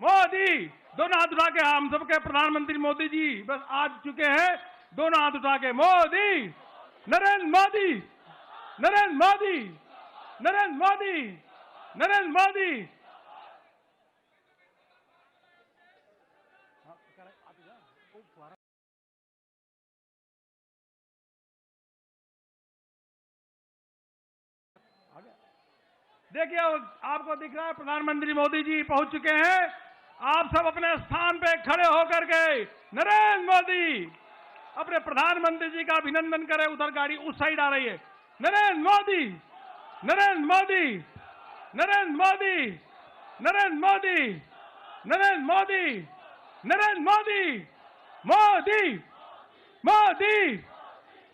मोदी। दोनों हाथ उठा के हम सबके प्रधानमंत्री मोदी जी बस आ चुके हैं। दोनों हाथ उठा के मोदी, नरेंद्र मोदी, नरेंद्र मोदी, नरेंद्र मोदी, नरेंद्र मोदी। देखिए आपको दिख रहा है प्रधानमंत्री मोदी जी पहुंच चुके हैं। आप सब अपने स्थान पे खड़े होकर के नरेंद्र मोदी अपने प्रधानमंत्री जी का अभिनंदन करें। उधर गाड़ी उस साइड आ रही है। नरेंद्र मोदी, नरेंद्र मोदी, नरेंद्र मोदी, नरेंद्र मोदी, नरेंद्र मोदी, नरेंद्र मोदी, मोदी, मोदी,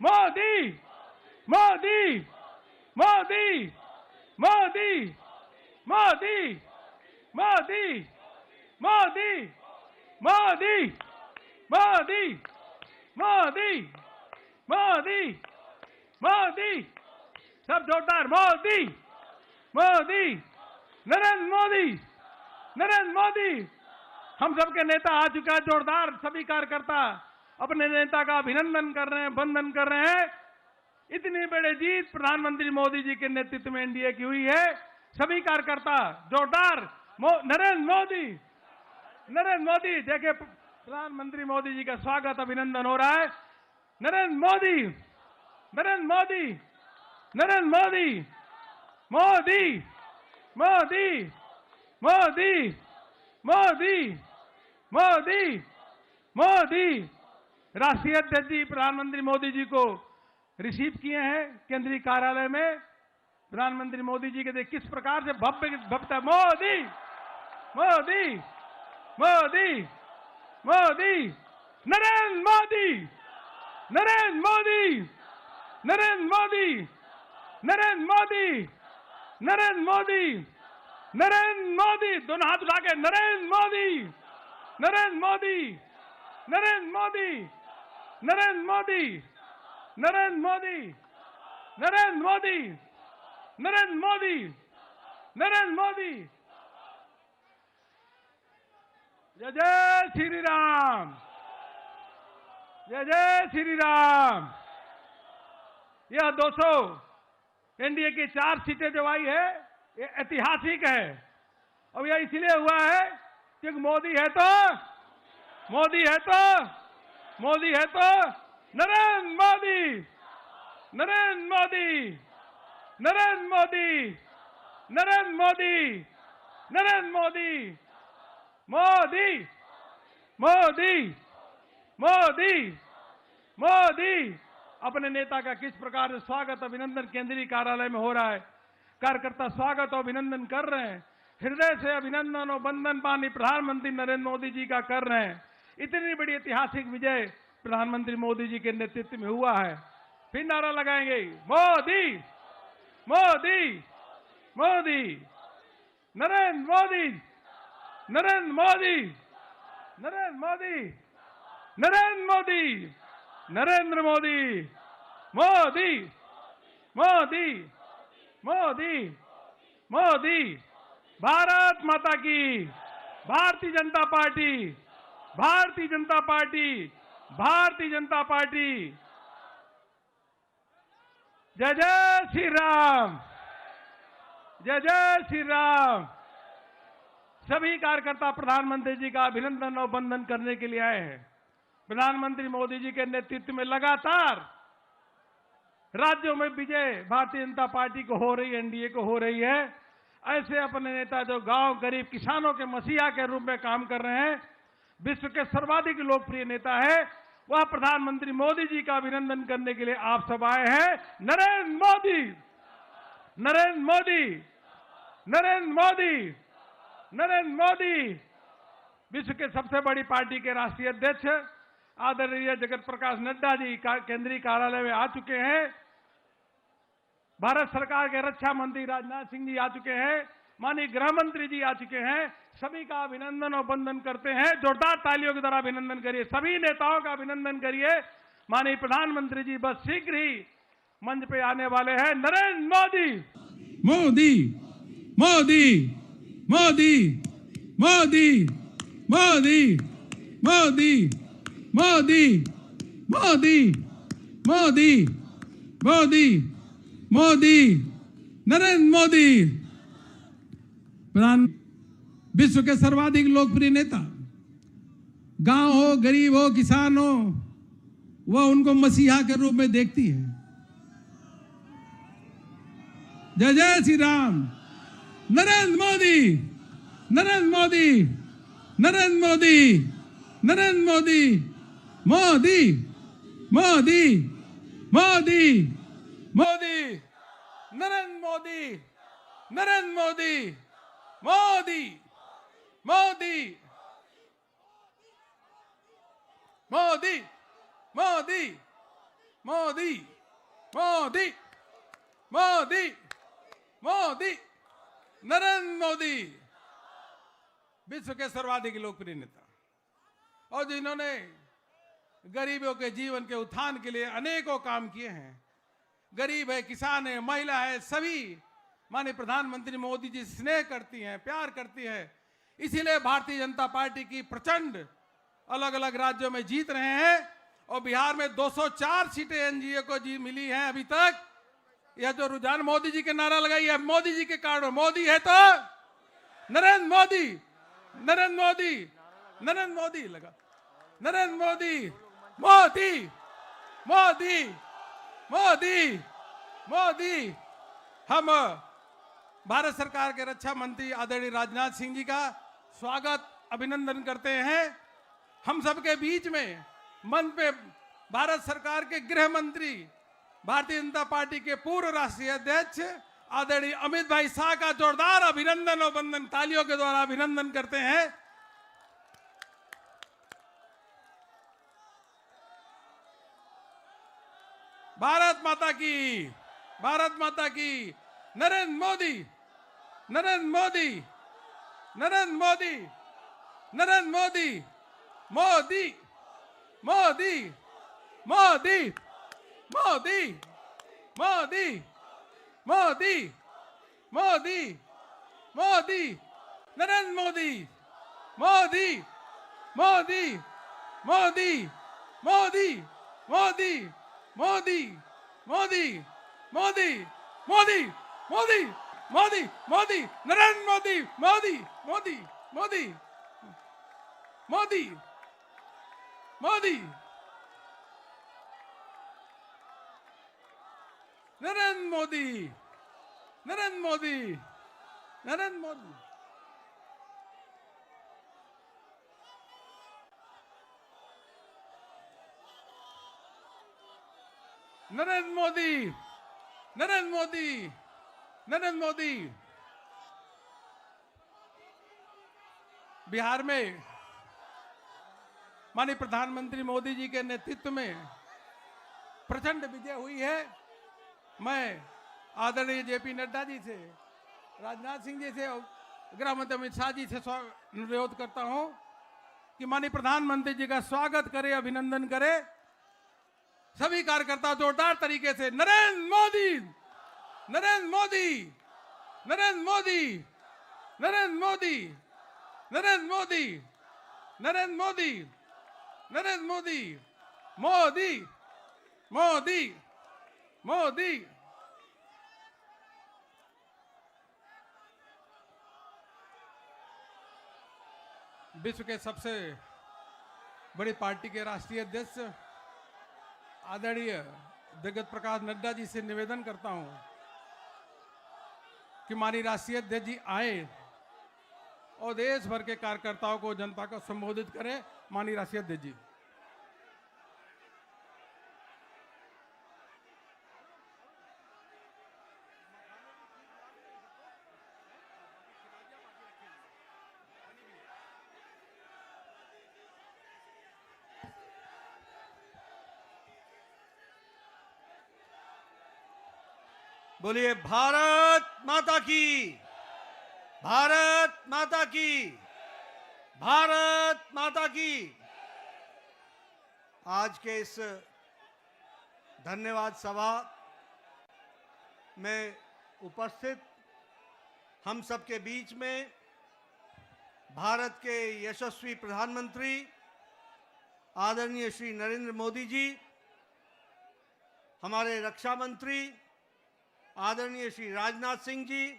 मोदी, मोदी, मोदी, मोदी, मोदी, मोदी, मोदी, मोदी, मोदी, मोदी, मोदी, मोदी, सब जोरदार मोदी, मोदी, नरेंद्र मोदी, नरेंद्र मोदी। हम सबके नेता आ चुका है। जोरदार सभी कार्यकर्ता अपने नेता का अभिनंदन कर रहे हैं, वंदन कर रहे हैं। इतनी बड़ी जीत प्रधानमंत्री मोदी जी के नेतृत्व में एनडीए की हुई है। सभी कार्यकर्ता जोरदार नरेंद्र मोदी, नरेंद्र मोदी। देखिए प्रधानमंत्री मोदी जी का स्वागत अभिनंदन हो रहा है। नरेंद्र मोदी, नरेंद्र मोदी, नरेंद्र मोदी, मोदी, मोदी, मोदी, मोदी, मोदी, मोदी। राष्ट्रीय अध्यक्ष जी प्रधानमंत्री मोदी जी को रिसीव किए हैं केंद्रीय कार्यालय में। प्रधानमंत्री मोदी जी के किस प्रकार से भव्य भव्यता। मोदी, मोदी, मोदी, मोदी, नरेंद्र मोदी, नरेंद्र मोदी, नरेंद्र मोदी, नरेंद्र मोदी, नरेंद्र मोदी, नरेंद्र मोदी। दोनों हाथ उठा के नरेंद्र मोदी, नरेंद्र मोदी, नरेंद्र मोदी, नरेंद्र मोदी, नरेंद्र मोदी, नरेंद्र मोदी, नरेंद्र मोदी, नरेंद्र मोदी। जय जय श्री राम, जय जय श्री राम। यह 200 एनडीए की 4 सीटें जो आई है ये ऐतिहासिक है। अब यह इसलिए हुआ है क्योंकि मोदी है तो, मोदी है तो, मोदी है तो नरेंद्र मोदी, नरेंद्र मोदी, नरेंद्र मोदी, नरेंद्र मोदी, नरेंद्र मोदी, मोदी, मोदी, मोदी, मोदी। अपने नेता का किस प्रकार से स्वागत अभिनंदन केंद्रीय कार्यालय में हो रहा है। कार्यकर्ता स्वागत और अभिनंदन कर रहे हैं। हृदय से अभिनंदन और वंदन पानी प्रधानमंत्री नरेंद्र मोदी जी का कर रहे हैं। इतनी बड़ी ऐतिहासिक विजय प्रधानमंत्री मोदी जी के नेतृत्व में हुआ है। फिर नारा लगाएंगे मोदी, मोदी, मोदी, नरेंद्र मोदी, नरेंद्र मोदी, नरेंद्र मोदी, नरेंद्र मोदी, नरेंद्र मोदी, मोदी, मोदी, मोदी, मोदी। भारत माता की, Bharatiya Janata party, Bharatiya Janata party, Bharatiya Janata party. जय जय श्री राम, जय जय श्री राम। सभी कार्यकर्ता प्रधानमंत्री जी का अभिनंदन और वंदन करने के लिए आए हैं। प्रधानमंत्री मोदी जी के नेतृत्व में लगातार राज्यों में विजय भारतीय जनता पार्टी को हो रही है, एनडीए को हो रही है। ऐसे अपने नेता जो गांव गरीब किसानों के मसीहा के रूप में काम कर रहे हैं, विश्व के सर्वाधिक लोकप्रिय नेता है, वह प्रधानमंत्री मोदी जी का अभिनंदन करने के लिए आप सब आए हैं। नरेंद्र मोदी, नरेंद्र मोदी, नरेंद्र मोदी, नरेंद्र मोदी। विश्व के सबसे बड़ी पार्टी के राष्ट्रीय अध्यक्ष आदरणीय जगत प्रकाश नड्डा जी केंद्रीय कार्यालय में आ चुके हैं। भारत सरकार के रक्षा मंत्री राजनाथ सिंह जी आ चुके हैं। माननीय गृह मंत्री जी आ चुके हैं। सभी का अभिनंदन और वंदन करते हैं। जोरदार तालियों के द्वारा अभिनंदन करिए। सभी नेताओं का अभिनंदन करिए। माननीय प्रधानमंत्री जी बस शीघ्र ही मंच पे आने वाले हैं। नरेंद्र मोदी, मोदी, मोदी, मोदी, मोदी मोदी मोदी मोदी मोदी मोदी मोदी मोदी नरेंद्र मोदी। प्रधान विश्व के सर्वाधिक लोकप्रिय नेता, गांव हो, गरीब हो, किसान हो, वह उनको मसीहा के रूप में देखती है। जय जय श्री राम। नरेंद्र मोदी नरेंद्र मोदी नरेंद्र मोदी नरेंद्र मोदी मोदी मोदी मोदी मोदी नरेंद्र मोदी नरेंद्र मोदी मोदी मोदी मोदी मोदी मोदी मोदी मोदी मोदी नरेंद्र मोदी विश्व के सर्वाधिक लोकप्रिय नेता, और जिन्होंने गरीबों के जीवन के उत्थान के लिए अनेकों काम किए हैं। गरीब है, किसान है, महिला है, सभी माननीय प्रधानमंत्री मोदी जी स्नेह करती हैं, प्यार करती है। इसीलिए भारतीय जनता पार्टी की प्रचंड अलग अलग राज्यों में जीत रहे हैं, और बिहार में 204 सीटें एनडीए को जी मिली हैं अभी तक। यह जो रुझान मोदी जी के नारा लगाई है, मोदी जी के कारण, मोदी है तो नरेंद्र मोदी नरेंद्र मोदी नरेंद्र मोदी लगा, नरेंद्र मोदी मोदी मोदी मोदी मोदी। हम भारत सरकार के रक्षा मंत्री आदरणीय राजनाथ सिंह जी का स्वागत अभिनंदन करते हैं। हम सबके बीच में मंच पे भारत सरकार के गृह मंत्री, भारतीय जनता पार्टी के पूर्व राष्ट्रीय अध्यक्ष आदरणीय अमित भाई शाह का जोरदार अभिनंदन और वंदन तालियों के द्वारा अभिनंदन करते हैं। भारत माता की, भारत माता की। नरेंद्र मोदी नरेंद्र मोदी नरेंद्र मोदी नरेंद्र मोदी मोदी मोदी मोदी मोदी मोदी मोदी मोदी मोदी नरेंद्र मोदी मोदी मोदी मोदी मोदी मोदी मोदी मोदी मोदी मोदी मोदी मोदी मोदी नरेंद्र मोदी मोदी मोदी मोदी मोदी मोदी नरेंद्र मोदी नरेंद्र मोदी नरेंद्र मोदी। नरेंद्र मोदी नरेंद्र मोदी नरेंद्र मोदी। बिहार में माननीय प्रधानमंत्री मोदी जी के नेतृत्व में प्रचंड विजय हुई है। मैं आदरणीय जेपी नड्डा जी से, राजनाथ सिंह जी से और गृह मंत्री अमित शाह जी से अनुरोध करता हूं कि माननीय प्रधानमंत्री जी का स्वागत करें, अभिनंदन करें। सभी कार्यकर्ता जोरदार तरीके से नरेंद्र मोदी नरेंद्र मोदी नरेंद्र मोदी नरेंद्र मोदी नरेंद्र मोदी नरेंद्र मोदी नरेंद्र मोदी मोदी मोदी मोदी। विश्व के सबसे बड़ी पार्टी के राष्ट्रीय अध्यक्ष आदरणीय जगत प्रकाश नड्डा जी से निवेदन करता हूं कि माननीय राष्ट्रीय अध्यक्ष जी आए और देश भर के कार्यकर्ताओं को, जनता को संबोधित करें। माननीय राष्ट्रीय अध्यक्ष जी। बोलिए भारत माता की, भारत माता की, भारत माता की। आज के इस धन्यवाद सभा में उपस्थित हम सबके बीच में भारत के यशस्वी प्रधानमंत्री आदरणीय श्री नरेंद्र मोदी जी, हमारे रक्षा मंत्री आदरणीय श्री राजनाथ सिंह जी,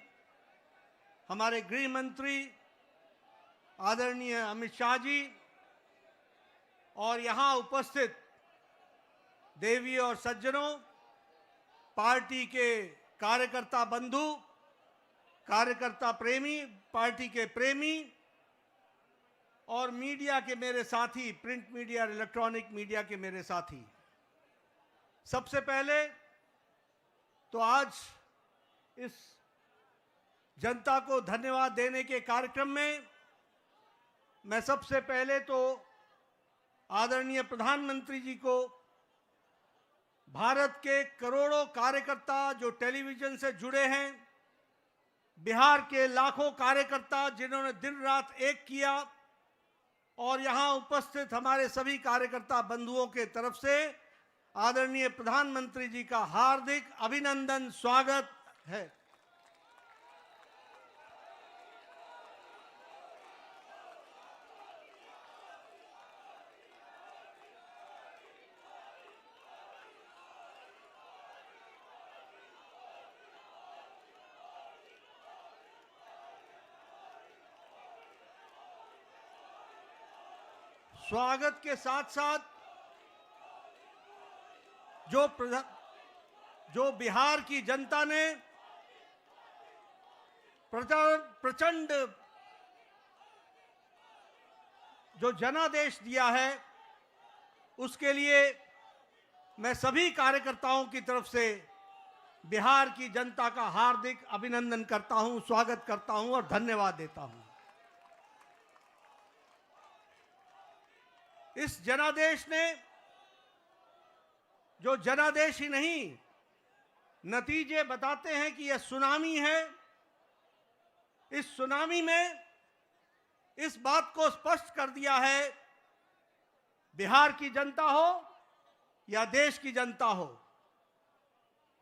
हमारे गृह मंत्री आदरणीय अमित शाह जी और यहाँ उपस्थित देवी और सज्जनों, पार्टी के कार्यकर्ता बंधु, कार्यकर्ता प्रेमी, पार्टी के प्रेमी और मीडिया के मेरे साथी, प्रिंट मीडिया और इलेक्ट्रॉनिक मीडिया के मेरे साथी, सबसे पहले तो आज इस जनता को धन्यवाद देने के कार्यक्रम में मैं सबसे पहले तो आदरणीय प्रधानमंत्री जी को, भारत के करोड़ों कार्यकर्ता जो टेलीविजन से जुड़े हैं, बिहार के लाखों कार्यकर्ता जिन्होंने दिन रात एक किया और यहां उपस्थित हमारे सभी कार्यकर्ता बंधुओं के तरफ से आदरणीय प्रधानमंत्री जी का हार्दिक अभिनंदन, स्वागत है। स्वागत के साथ साथ जो बिहार की जनता ने प्रचंड जो जनादेश दिया है, उसके लिए मैं सभी कार्यकर्ताओं की तरफ से बिहार की जनता का हार्दिक अभिनंदन करता हूं, स्वागत करता हूं और धन्यवाद देता हूं। इस जनादेश ने, जो जनादेश ही नहीं, नतीजे बताते हैं कि यह सुनामी है। इस सुनामी में इस बात को स्पष्ट कर दिया है, बिहार की जनता हो या देश की जनता हो,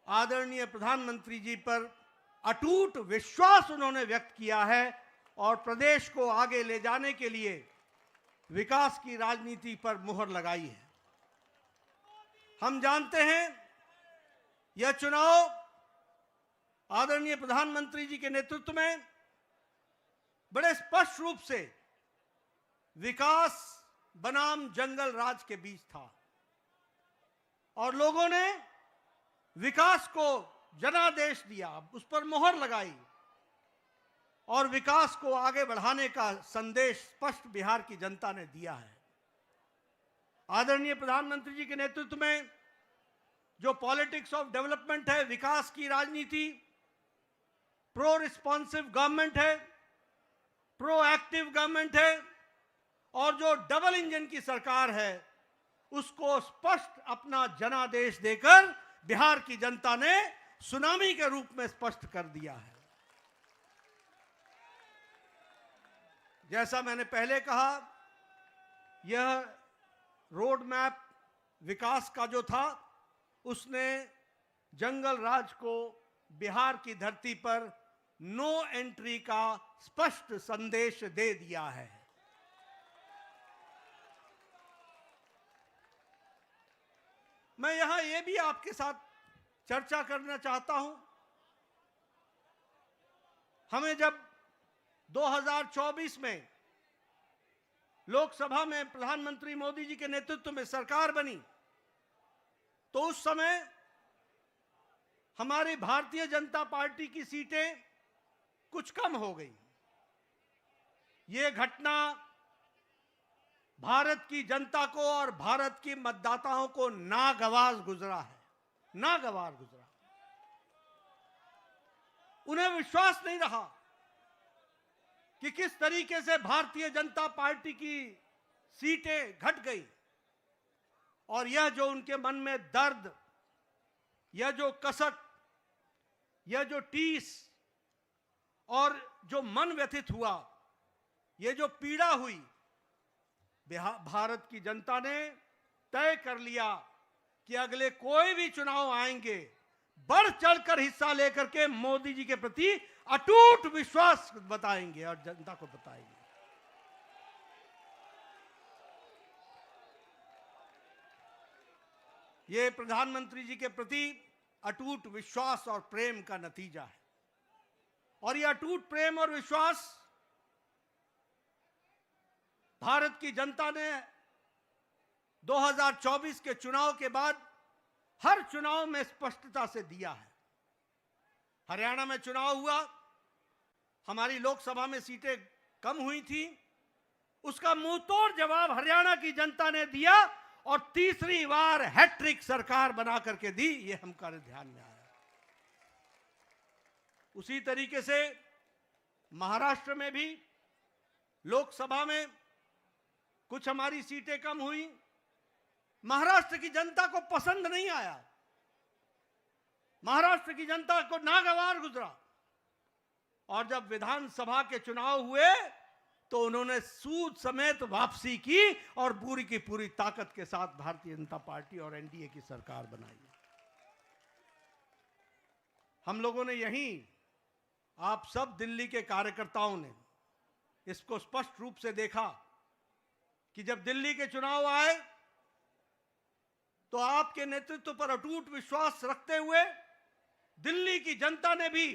आदरणीय प्रधानमंत्री जी पर अटूट विश्वास उन्होंने व्यक्त किया है और प्रदेश को आगे ले जाने के लिए विकास की राजनीति पर मुहर लगाई है। हम जानते हैं यह चुनाव आदरणीय प्रधानमंत्री जी के नेतृत्व में बड़े स्पष्ट रूप से विकास बनाम जंगल राज के बीच था और लोगों ने विकास को जनादेश दिया, उस पर मुहर लगाई और विकास को आगे बढ़ाने का संदेश स्पष्ट बिहार की जनता ने दिया है। आदरणीय प्रधानमंत्री जी के नेतृत्व में जो पॉलिटिक्स ऑफ डेवलपमेंट है, विकास की राजनीति, प्रो रिस्पॉन्सिव गवर्नमेंट है, प्रो एक्टिव गवर्नमेंट है और जो डबल इंजन की सरकार है, उसको स्पष्ट अपना जनादेश देकर बिहार की जनता ने सुनामी के रूप में स्पष्ट कर दिया है। जैसा मैंने पहले कहा, यह रोड मैप विकास का जो था, उसने जंगल राज को बिहार की धरती पर नो एंट्री का स्पष्ट संदेश दे दिया है। मैं यहां यह भी आपके साथ चर्चा करना चाहता हूं, हमें जब 2024 में लोकसभा में प्रधानमंत्री मोदी जी के नेतृत्व में सरकार बनी, तो उस समय हमारी भारतीय जनता पार्टी की सीटें कुछ कम हो गई। ये घटना भारत की जनता को और भारत की मतदाताओं को नागवार गुजरा है, नागवार गुजरा। उन्हें विश्वास नहीं रहा कि किस तरीके से भारतीय जनता पार्टी की सीटें घट गई और यह जो उनके मन में दर्द, यह जो कसक, यह जो टीस और जो मन व्यथित हुआ, यह जो पीड़ा हुई, भारत की जनता ने तय कर लिया कि अगले कोई भी चुनाव आएंगे, बढ़ चढ़कर हिस्सा लेकर के मोदी जी के प्रति अटूट विश्वास बताएंगे और जनता को बताएंगे। ये प्रधानमंत्री जी के प्रति अटूट विश्वास और प्रेम का नतीजा है। और ये अटूट प्रेम और विश्वास भारत की जनता ने 2024 के चुनाव के बाद हर चुनाव में स्पष्टता से दिया है। हरियाणा में चुनाव हुआ, हमारी लोकसभा में सीटें कम हुई थी, उसका मुंहतोड़ जवाब हरियाणा की जनता ने दिया और तीसरी बार हैट्रिक सरकार बना करके दी। ये हमारे ध्यान में आया। उसी तरीके से महाराष्ट्र में भी लोकसभा में कुछ हमारी सीटें कम हुई। महाराष्ट्र की जनता को पसंद नहीं आया, महाराष्ट्र की जनता को नागवार गुजरा। और जब विधानसभा के चुनाव हुए तो उन्होंने सूद समेत वापसी की और पूरी की पूरी ताकत के साथ भारतीय जनता पार्टी और एनडीए की सरकार बनाई। हम लोगों ने यहीं, आप सब दिल्ली के कार्यकर्ताओं ने इसको स्पष्ट रूप से देखा कि जब दिल्ली के चुनाव आए तो आपके नेतृत्व पर अटूट विश्वास रखते हुए दिल्ली की जनता ने भी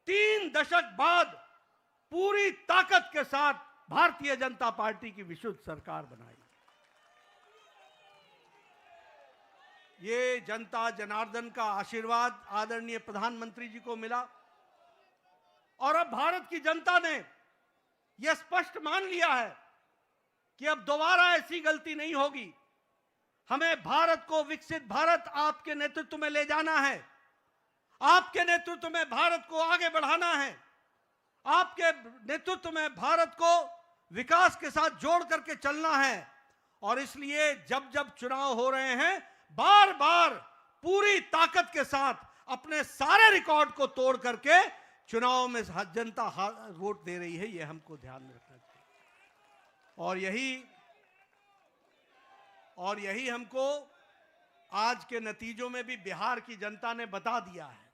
3 दशक बाद पूरी ताकत के साथ भारतीय जनता पार्टी की विशुद्ध सरकार बनाई। ये जनता जनार्दन का आशीर्वाद आदरणीय प्रधानमंत्री जी को मिला और अब भारत की जनता ने यह स्पष्ट मान लिया है कि अब दोबारा ऐसी गलती नहीं होगी। हमें भारत को विकसित भारत आपके नेतृत्व में ले जाना है, आपके नेतृत्व में भारत को आगे बढ़ाना है, आपके नेतृत्व में भारत को विकास के साथ जोड़ करके चलना है। और इसलिए जब जब चुनाव हो रहे हैं बार बार पूरी ताकत के साथ अपने सारे रिकॉर्ड को तोड़ करके चुनाव में जनता वोट दे रही है, यह हमको ध्यान में रखना चाहिए। और यही हमको आज के नतीजों में भी बिहार की जनता ने बता दिया है।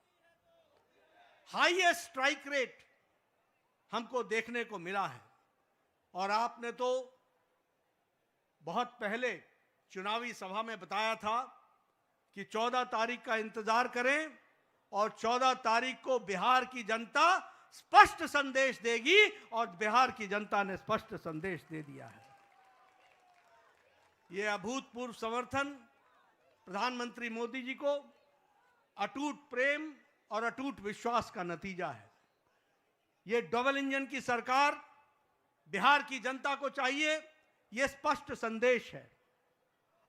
हाईएस्ट स्ट्राइक रेट हमको देखने को मिला है। और आपने तो बहुत पहले चुनावी सभा में बताया था कि 14 तारीख का इंतजार करें और 14 तारीख को बिहार की जनता स्पष्ट संदेश देगी और बिहार की जनता ने स्पष्ट संदेश दे दिया है। यह अभूतपूर्व समर्थन प्रधानमंत्री मोदी जी को अटूट प्रेम और अटूट विश्वास का नतीजा है। यह डबल इंजन की सरकार बिहार की जनता को चाहिए, यह स्पष्ट संदेश है।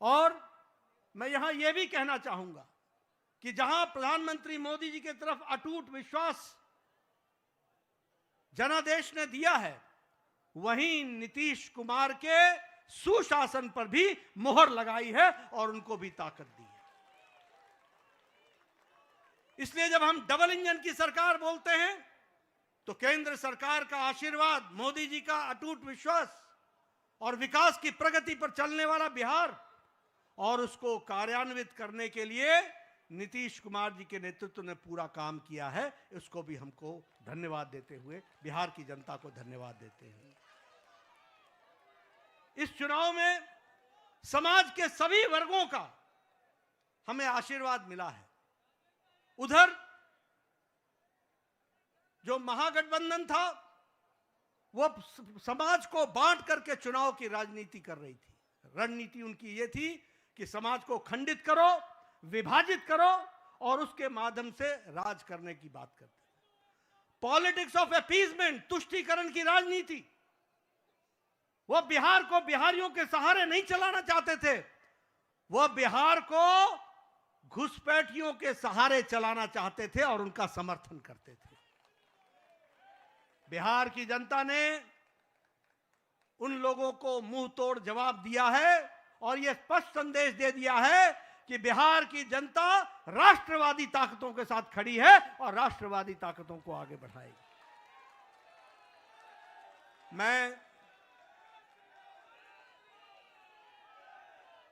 और मैं यहां यह भी कहना चाहूंगा कि जहां प्रधानमंत्री मोदी जी की तरफ अटूट विश्वास जनादेश ने दिया है, वहीं नीतीश कुमार के सुशासन पर भी मुहर लगाई है और उनको भी ताकत दी है। इसलिए जब हम डबल इंजन की सरकार बोलते हैं तो केंद्र सरकार का आशीर्वाद, मोदी जी का अटूट विश्वास और विकास की प्रगति पर चलने वाला बिहार और उसको कार्यान्वित करने के लिए नीतीश कुमार जी के नेतृत्व ने पूरा काम किया है। इसको भी हमको धन्यवाद देते हुए बिहार की जनता को धन्यवाद देते हैं। इस चुनाव में समाज के सभी वर्गों का हमें आशीर्वाद मिला है। उधर जो महागठबंधन था वो समाज को बांट करके चुनाव की राजनीति कर रही थी। रणनीति उनकी ये थी कि समाज को खंडित करो, विभाजित करो और उसके माध्यम से राज करने की बात करते थे। पॉलिटिक्स ऑफ अपीजमेंट, तुष्टीकरण की राजनीति। वह बिहार को बिहारियों के सहारे नहीं चलाना चाहते थे, वह बिहार को घुसपैठियों के सहारे चलाना चाहते थे और उनका समर्थन करते थे। बिहार की जनता ने उन लोगों को मुंह तोड़ जवाब दिया है और यह स्पष्ट संदेश दे दिया है कि बिहार की जनता राष्ट्रवादी ताकतों के साथ खड़ी है और राष्ट्रवादी ताकतों को आगे बढ़ाएगी। मैं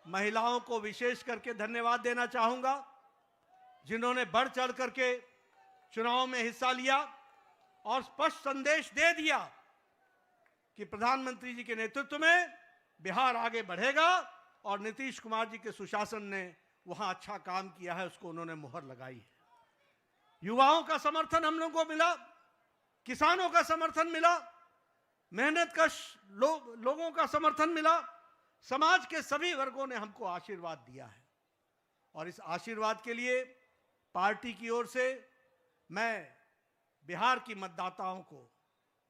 महिलाओं को विशेष करके धन्यवाद देना चाहूंगा, जिन्होंने बढ़ चढ़ करके चुनाव में हिस्सा लिया और स्पष्ट संदेश दे दिया कि प्रधानमंत्री जी के नेतृत्व में बिहार आगे बढ़ेगा और नीतीश कुमार जी के सुशासन ने वहां अच्छा काम किया है उसको उन्होंने मुहर लगाई है। युवाओं का समर्थन हम लोगों को मिला, किसानों का समर्थन मिला, मेहनतकश लोगों का समर्थन मिला, समाज के सभी वर्गों ने हमको आशीर्वाद दिया है। और इस आशीर्वाद के लिए पार्टी की ओर से मैं बिहार की मतदाताओं को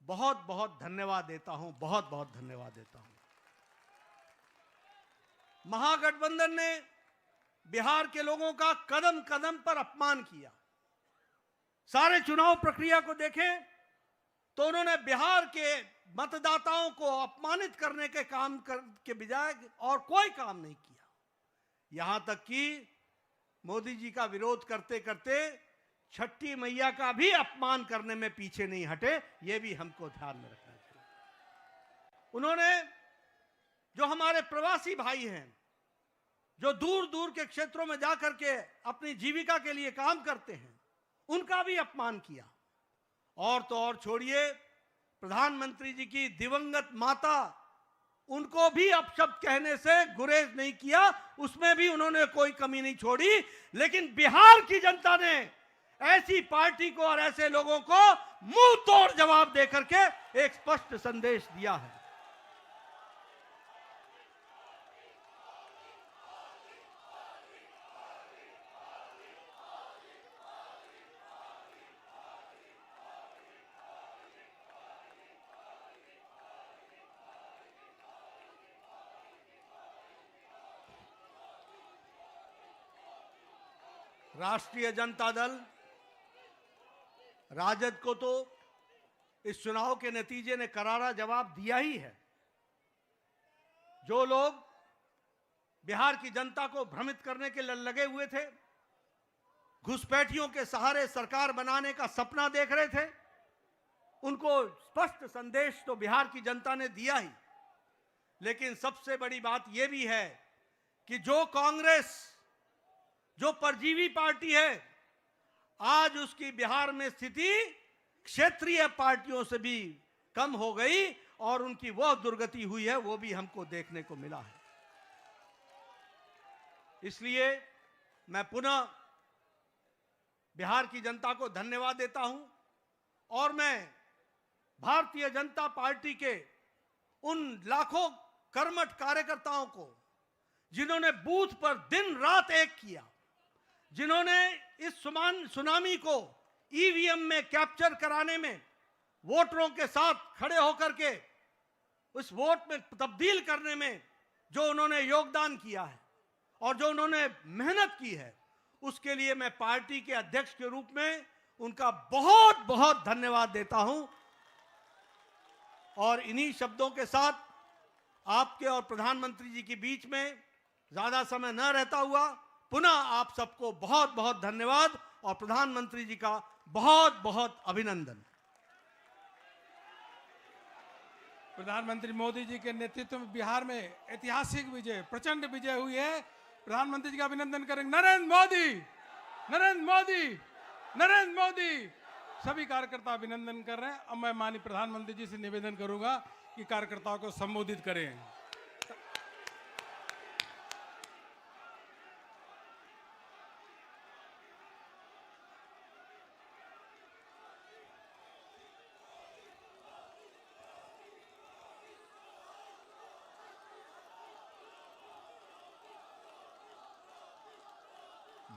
बहुत बहुत धन्यवाद देता हूं, बहुत बहुत धन्यवाद देता हूं। महागठबंधन ने बिहार के लोगों का कदम कदम पर अपमान किया। सारे चुनाव प्रक्रिया को देखें तो उन्होंने बिहार के मतदाताओं को अपमानित करने के काम के बजाय और कोई काम नहीं किया। यहां तक कि मोदी जी का विरोध करते करते छठी मैया का भी अपमान करने में पीछे नहीं हटे। यह भी हमको ध्यान में रखना चाहिए। उन्होंने जो हमारे प्रवासी भाई हैं, जो दूर दूर के क्षेत्रों में जाकर के अपनी जीविका के लिए काम करते हैं, उनका भी अपमान किया। और तो और छोड़िए, प्रधानमंत्री जी की दिवंगत माता, उनको भी अपशब्द कहने से गुरेज नहीं किया, उसमें भी उन्होंने कोई कमी नहीं छोड़ी। लेकिन बिहार की जनता ने ऐसी पार्टी को और ऐसे लोगों को मुंह तोड़ जवाब देकर के एक स्पष्ट संदेश दिया है। राष्ट्रीय जनता दल राजद को तो इस चुनाव के नतीजे ने करारा जवाब दिया ही है। जो लोग बिहार की जनता को भ्रमित करने के लिए लगे हुए थे, घुसपैठियों के सहारे सरकार बनाने का सपना देख रहे थे, उनको स्पष्ट संदेश तो बिहार की जनता ने दिया ही। लेकिन सबसे बड़ी बात यह भी है कि जो कांग्रेस, जो परजीवी पार्टी है, आज उसकी बिहार में स्थिति क्षेत्रीय पार्टियों से भी कम हो गई और उनकी वह दुर्गति हुई है, वो भी हमको देखने को मिला है। इसलिए मैं पुनः बिहार की जनता को धन्यवाद देता हूं और मैं भारतीय जनता पार्टी के उन लाखों कर्मठ कार्यकर्ताओं को, जिन्होंने बूथ पर दिन रात एक किया, जिन्होंने इस सुनामी को ईवीएम में कैप्चर कराने में वोटरों के साथ खड़े होकर के उस वोट में तब्दील करने में जो उन्होंने योगदान किया है और जो उन्होंने मेहनत की है, उसके लिए मैं पार्टी के अध्यक्ष के रूप में उनका बहुत बहुत धन्यवाद देता हूं। और इन्हीं शब्दों के साथ आपके और प्रधानमंत्री जी के बीच में ज्यादा समय न रहता हुआ पुनः आप सबको बहुत बहुत धन्यवाद और प्रधानमंत्री जी का बहुत बहुत अभिनंदन। प्रधानमंत्री मोदी जी के नेतृत्व में बिहार में ऐतिहासिक विजय, प्रचंड विजय हुई है। प्रधानमंत्री जी का अभिनंदन करेंगे। नरेंद्र मोदी, नरेंद्र मोदी, नरेंद्र मोदी। सभी कार्यकर्ता अभिनंदन कर रहे हैं। अब मैं माननीय प्रधानमंत्री जी से निवेदन करूंगा कि कार्यकर्ताओं को संबोधित करें।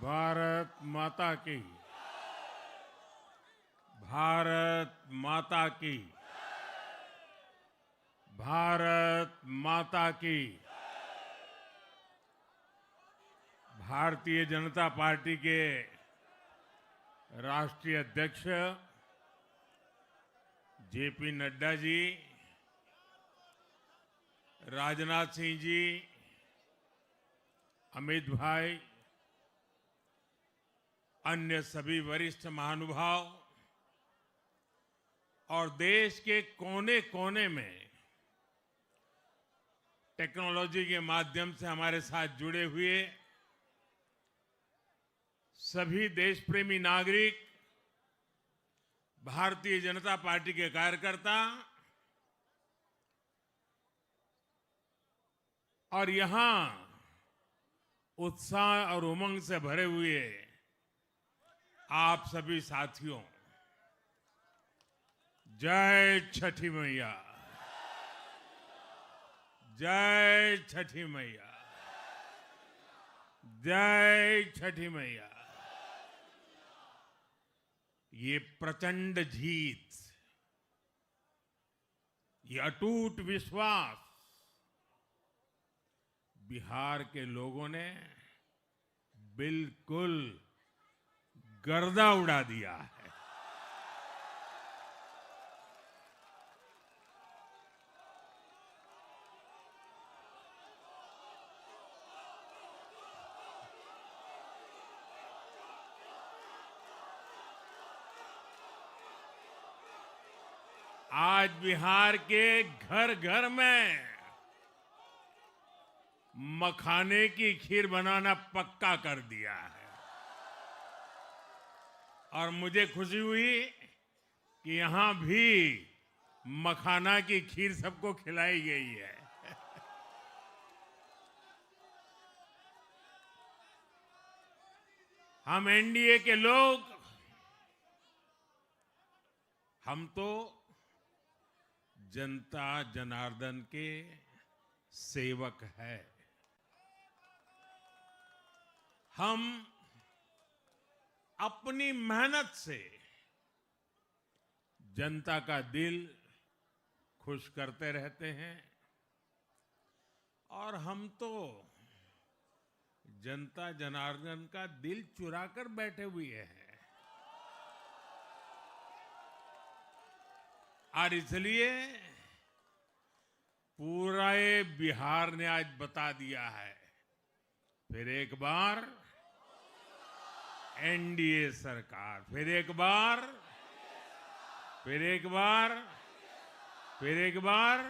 भारत माता की, भारत माता की, भारत माता की। भारतीय जनता पार्टी के राष्ट्रीय अध्यक्ष जेपी नड्डा जी, राजनाथ सिंह जी, अमित भाई, अन्य सभी वरिष्ठ महानुभाव और देश के कोने कोने में टेक्नोलॉजी के माध्यम से हमारे साथ जुड़े हुए सभी देश प्रेमी नागरिक, भारतीय जनता पार्टी के कार्यकर्ता और यहां उत्साह और उमंग से भरे हुए आप सभी साथियों, जय छठी मैया, जय छठी मैया, जय छठी मैया। ये प्रचंड जीत, ये अटूट विश्वास बिहार के लोगों ने बिल्कुल गर्दा उड़ा दिया है। आज बिहार के घर घर में मखाने की खीर बनाना पक्का कर दिया है और मुझे खुशी हुई कि यहां भी मखाना की खीर सबको खिलाई गई है। हम एनडीए के लोग, हम तो जनता जनार्दन के सेवक है। हम अपनी मेहनत से जनता का दिल खुश करते रहते हैं और हम तो जनता जनार्दन का दिल चुरा कर बैठे हुए हैं। और इसलिए पूरा ये बिहार ने आज बता दिया है, फिर एक बार एनडीए सरकार, फिर एक बार, फिर एक बार, फिर एक बार।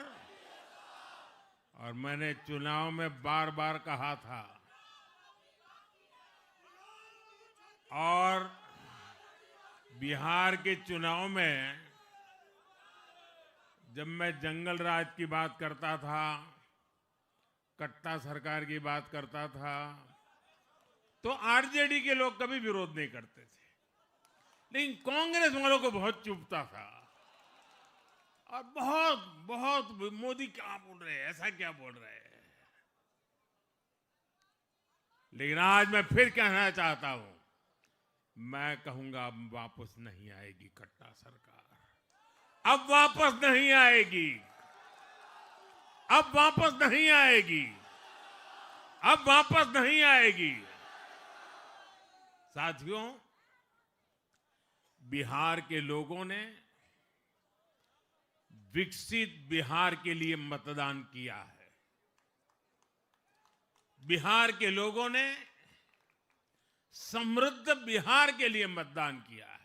और मैंने चुनाव में बार बार कहा था और बिहार के चुनाव में जब मैं जंगल राज की बात करता था, कट्टा सरकार की बात करता था, तो आरजेडी के लोग कभी विरोध नहीं करते थे, लेकिन कांग्रेस वालों को बहुत चुभता था और बहुत बहुत मोदी क्या बोल रहे हैं, ऐसा क्या बोल रहे हैं। लेकिन आज मैं फिर कहना चाहता हूं, मैं कहूंगा अब वापस नहीं आएगी कट्टा सरकार, अब वापस नहीं आएगी, अब वापस नहीं आएगी, अब वापस नहीं आएगी। साथियों, बिहार के लोगों ने विकसित बिहार के लिए मतदान किया है। बिहार के लोगों ने समृद्ध बिहार के लिए मतदान किया है।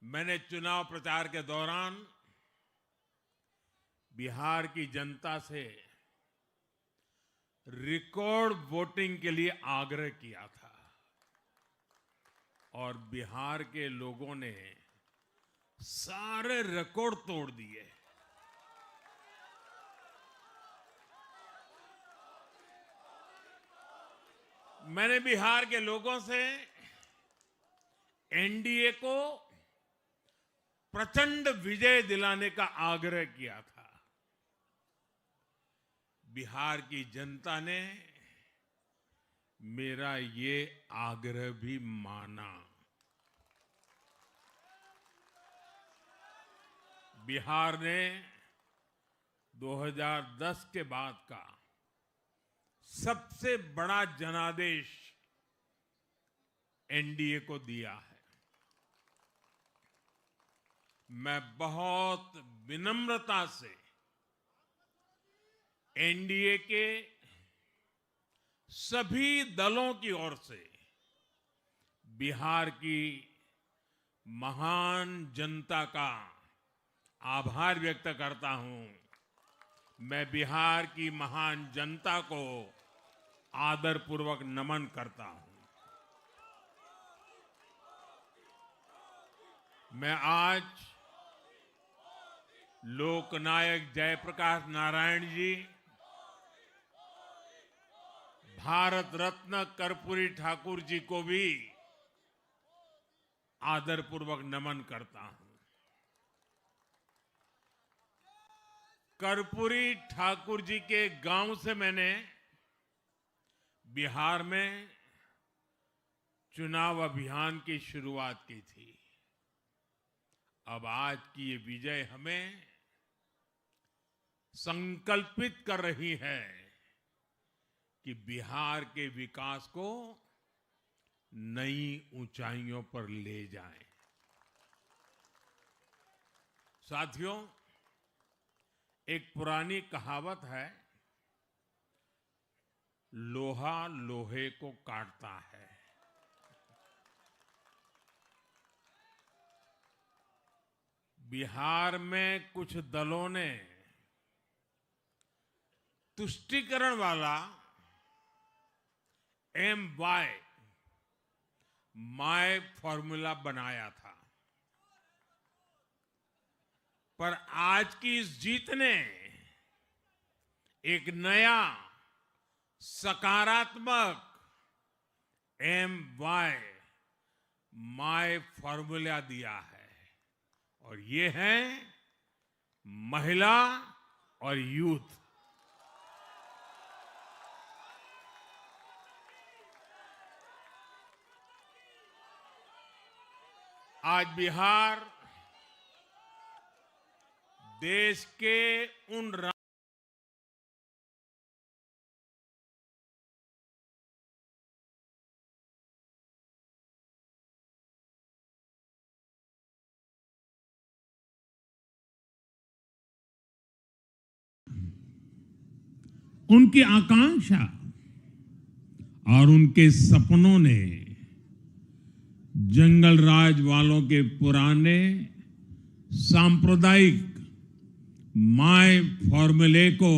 मैंने चुनाव प्रचार के दौरान बिहार की जनता से रिकॉर्ड वोटिंग के लिए आग्रह किया था और बिहार के लोगों ने सारे रिकॉर्ड तोड़ दिए। मैंने बिहार के लोगों से एनडीए को प्रचंड विजय दिलाने का आग्रह किया था। बिहार की जनता ने मेरा ये आग्रह भी माना। बिहार ने 2010 के बाद का सबसे बड़ा जनादेश एनडीए को दिया है। मैं बहुत विनम्रता से एनडीए के सभी दलों की ओर से बिहार की महान जनता का आभार व्यक्त करता हूं। मैं बिहार की महान जनता को आदरपूर्वक नमन करता हूं। मैं आज लोकनायक जयप्रकाश नारायण जी भारत रत्न कर्पूरी ठाकुर जी को भी आदरपूर्वक नमन करता हूं। कर्पूरी ठाकुर जी के गांव से मैंने बिहार में चुनाव अभियान की शुरुआत की थी। अब आज की ये विजय हमें संकल्पित कर रही है कि बिहार के विकास को नई ऊंचाइयों पर ले जाएं। साथियों, एक पुरानी कहावत है, लोहा लोहे को काटता है। बिहार में कुछ दलों ने तुष्टीकरण वाला MY माय फॉर्मूला बनाया था, पर आज की इस जीत ने एक नया सकारात्मक MY माय फॉर्मूला दिया है, और ये है महिला और यूथ। आज बिहार देश के उन उनकी आकांक्षा और उनके सपनों ने जंगल राज वालों के पुराने सांप्रदायिक माय फॉर्मूले को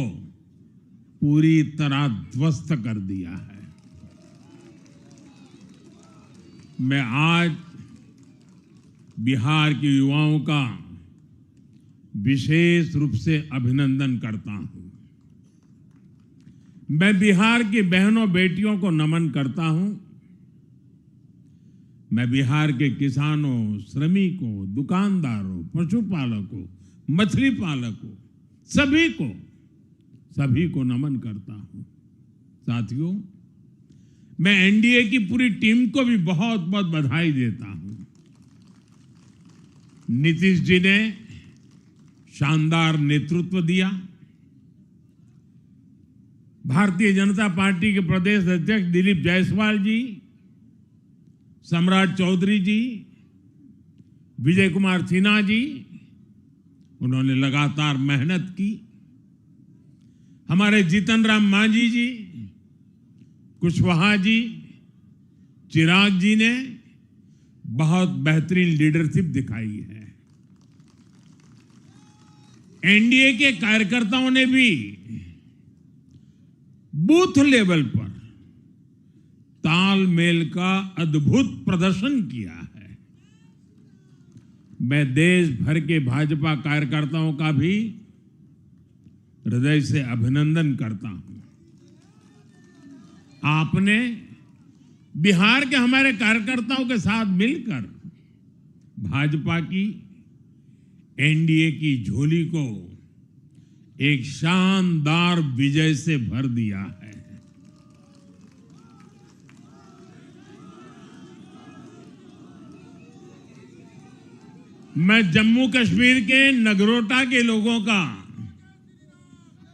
पूरी तरह ध्वस्त कर दिया है। मैं आज बिहार के युवाओं का विशेष रूप से अभिनंदन करता हूं। मैं बिहार की बहनों बेटियों को नमन करता हूं। मैं बिहार के किसानों, श्रमिकों, दुकानदारों, पशुपालकों, मछली पालकों, सभी को नमन करता हूं। साथियों, मैं एनडीए की पूरी टीम को भी बहुत बहुत बधाई देता हूं। नीतीश जी ने शानदार नेतृत्व दिया। भारतीय जनता पार्टी के प्रदेश अध्यक्ष दिलीप जायसवाल जी, सम्राट चौधरी जी, विजय कुमार सिन्हा जी, उन्होंने लगातार मेहनत की। हमारे जीतन राम मांझी जी, कुशवाहा जी, चिराग जी ने बहुत बेहतरीन लीडरशिप दिखाई है। एनडीए के कार्यकर्ताओं ने भी बूथ लेवल पर तालमेल का अद्भुत प्रदर्शन किया है। मैं देश भर के भाजपा कार्यकर्ताओं का भी हृदय से अभिनंदन करता हूं। आपने बिहार के हमारे कार्यकर्ताओं के साथ मिलकर भाजपा की एनडीए की झोली को एक शानदार विजय से भर दिया है। मैं जम्मू कश्मीर के नगरोटा के लोगों का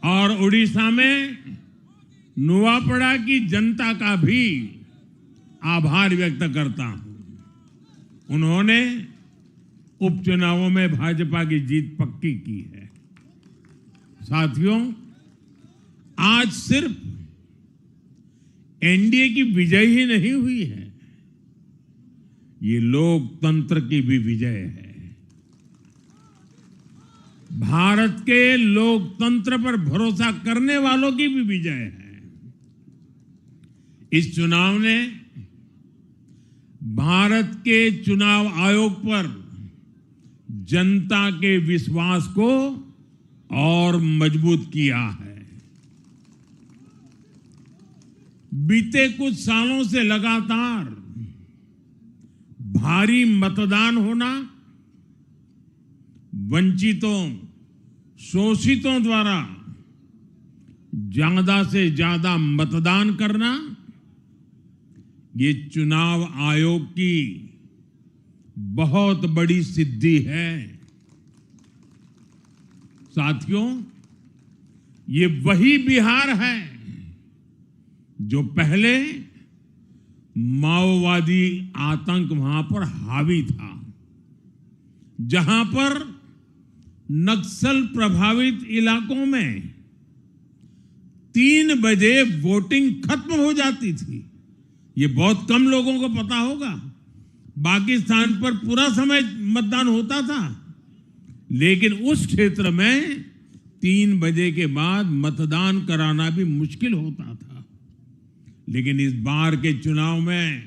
और उड़ीसा में नुआपड़ा की जनता का भी आभार व्यक्त करता हूं। उन्होंने उपचुनावों में भाजपा की जीत पक्की की है। साथियों, आज सिर्फ एनडीए की विजय ही नहीं हुई है, ये लोकतंत्र की भी विजय है। भारत के लोकतंत्र पर भरोसा करने वालों की भी विजय है। इस चुनाव ने भारत के चुनाव आयोग पर जनता के विश्वास को और मजबूत किया है। बीते कुछ सालों से लगातार भारी मतदान होना, वंचितों, शोषितों द्वारा ज्यादा से ज्यादा मतदान करना, ये चुनाव आयोग की बहुत बड़ी सिद्धि है। साथियों, ये वही बिहार है जो पहले माओवादी आतंक वहां पर हावी था, जहां पर नक्सल प्रभावित इलाकों में 3 बजे वोटिंग खत्म हो जाती थी। ये बहुत कम लोगों को पता होगा। बाकी स्थान पर पूरा समय मतदान होता था, लेकिन उस क्षेत्र में 3 बजे के बाद मतदान कराना भी मुश्किल होता था। लेकिन इस बार के चुनाव में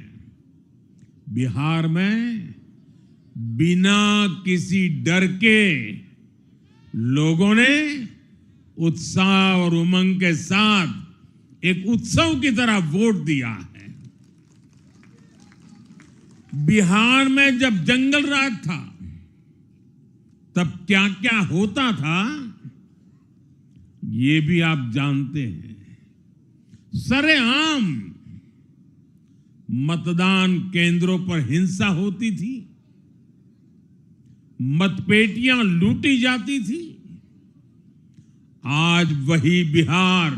बिहार में बिना किसी डर के लोगों ने उत्साह और उमंग के साथ एक उत्सव की तरह वोट दिया है। बिहार में जब जंगल राज था, तब क्या क्या होता था, ये भी आप जानते हैं। सरेआम मतदान केंद्रों पर हिंसा होती थी, मतपेटियां लूटी जाती थी। आज वही बिहार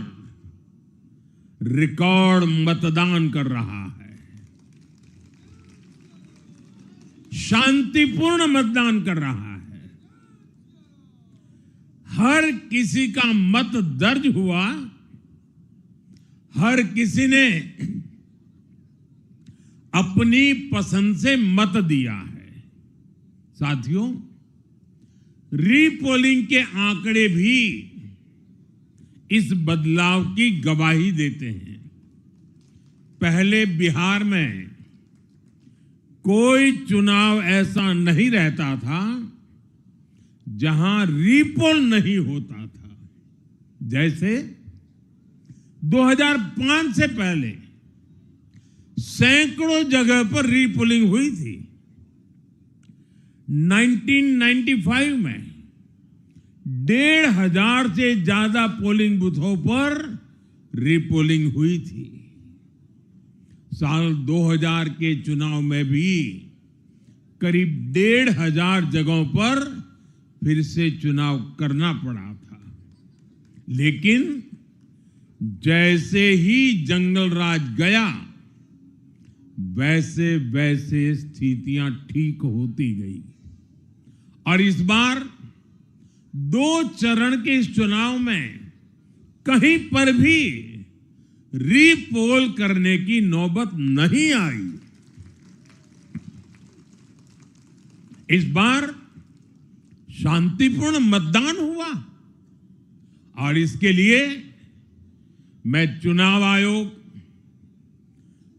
रिकॉर्ड मतदान कर रहा है। शांतिपूर्ण मतदान कर रहा है। हर किसी का मत दर्ज हुआ, हर किसी ने अपनी पसंद से मत दिया है। साथियों, रीपोलिंग के आंकड़े भी इस बदलाव की गवाही देते हैं। पहले बिहार में कोई चुनाव ऐसा नहीं रहता था जहां रीपोल नहीं होता था। जैसे 2005 से पहले सैकड़ों जगह पर रीपोलिंग हुई थी। 1995 में 1,500 से ज्यादा पोलिंग बूथों पर रीपोलिंग हुई थी। साल 2000 के चुनाव में भी करीब 1,500 जगहों पर फिर से चुनाव करना पड़ा था। लेकिन जैसे ही जंगल राज गया, वैसे वैसे स्थितियां ठीक होती गई। और इस बार 2 चरण के इस चुनाव में कहीं पर भी रीपोल करने की नौबत नहीं आई। इस बार शांतिपूर्ण मतदान हुआ और इसके लिए मैं चुनाव आयोग,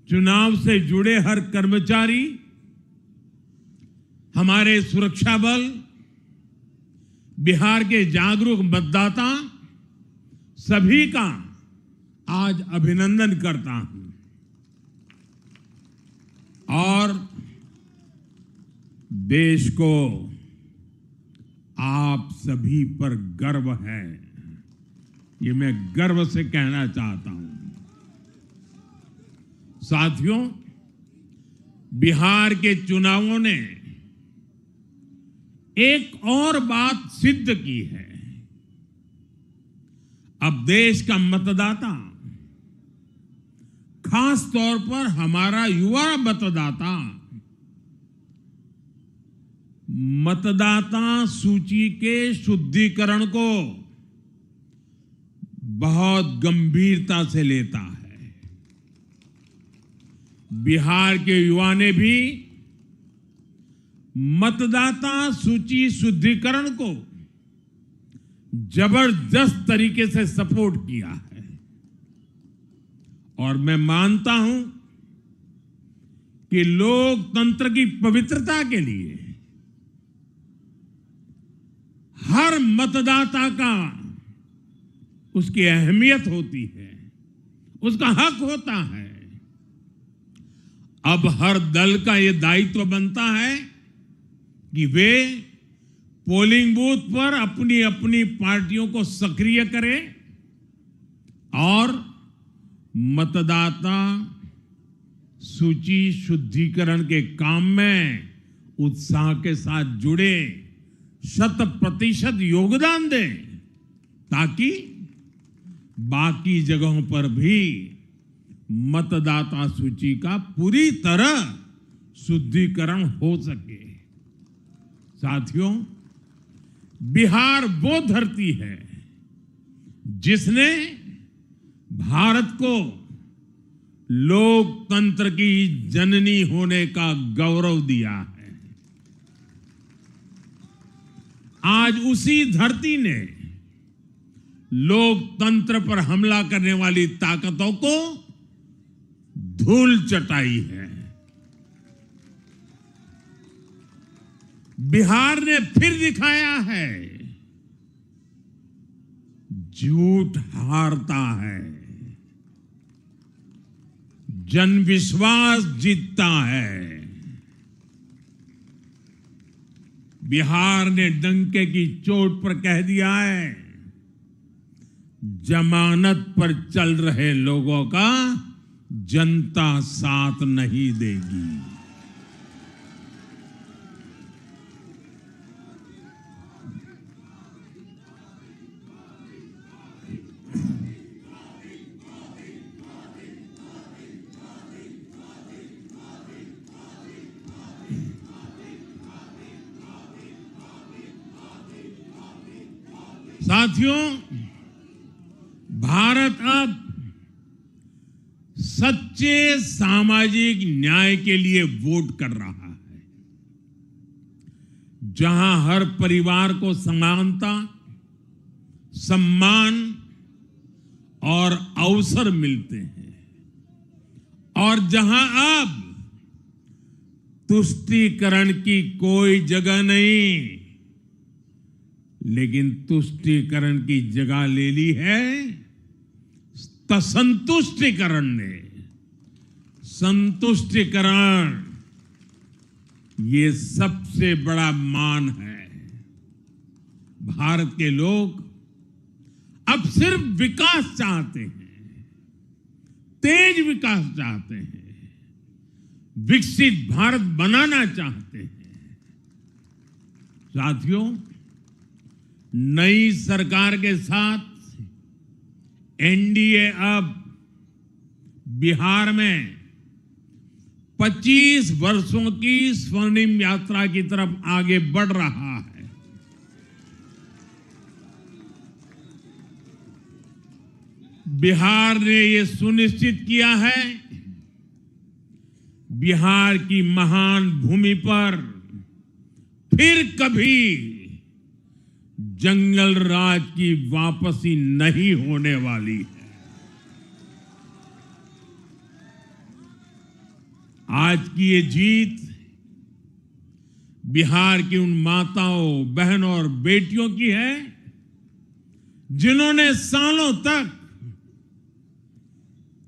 चुनाव से जुड़े हर कर्मचारी, हमारे सुरक्षा बल, बिहार के जागरूक मतदाता, सभी का आज अभिनंदन करता हूं। और देश को आप सभी पर गर्व है, ये मैं गर्व से कहना चाहता हूं। साथियों, बिहार के चुनावों ने एक और बात सिद्ध की है। अब देश का मतदाता, खास तौर पर हमारा युवा मतदाता, मतदाता सूची के शुद्धिकरण को बहुत गंभीरता से लेता है। बिहार के युवा ने भी मतदाता सूची शुद्धिकरण को जबरदस्त तरीके से सपोर्ट किया है। और मैं मानता हूं कि लोकतंत्र की पवित्रता के लिए हर मतदाता का उसकी अहमियत होती है, उसका हक होता है। अब हर दल का यह दायित्व बनता है कि वे पोलिंग बूथ पर अपनी अपनी पार्टियों को सक्रिय करें और मतदाता सूची शुद्धिकरण के काम में उत्साह के साथ जुड़े, 100% योगदान दें, ताकि बाकी जगहों पर भी मतदाता सूची का पूरी तरह शुद्धिकरण हो सके। साथियों, बिहार वो धरती है जिसने भारत को लोकतंत्र की जननी होने का गौरव दिया है। आज उसी धरती ने लोकतंत्र पर हमला करने वाली ताकतों को धूल चटाई है। बिहार ने फिर दिखाया है, झूठ हारता है, जन विश्वास जीतता है। बिहार ने डंके की चोट पर कह दिया है, जमानत पर चल रहे लोगों का जनता साथ नहीं देगी। साथियों, भारत अब सच्चे सामाजिक न्याय के लिए वोट कर रहा है, जहां हर परिवार को समानता, सम्मान और अवसर मिलते हैं, और जहां अब तुष्टीकरण की कोई जगह नहीं, लेकिन तुष्टीकरण की जगह ले ली है संतुष्टीकरण ने। संतुष्टीकरण ये सबसे बड़ा मान है। भारत के लोग अब सिर्फ विकास चाहते हैं, तेज विकास चाहते हैं, विकसित भारत बनाना चाहते हैं। साथियों, नई सरकार के साथ एनडीए अब बिहार में 25 वर्षों की स्वर्णिम यात्रा की तरफ आगे बढ़ रहा है। बिहार ने यह सुनिश्चित किया है, बिहार की महान भूमि पर फिर कभी जंगल राज की वापसी नहीं होने वाली है। आज की ये जीत बिहार की उन माताओं, बहनों और बेटियों की है जिन्होंने सालों तक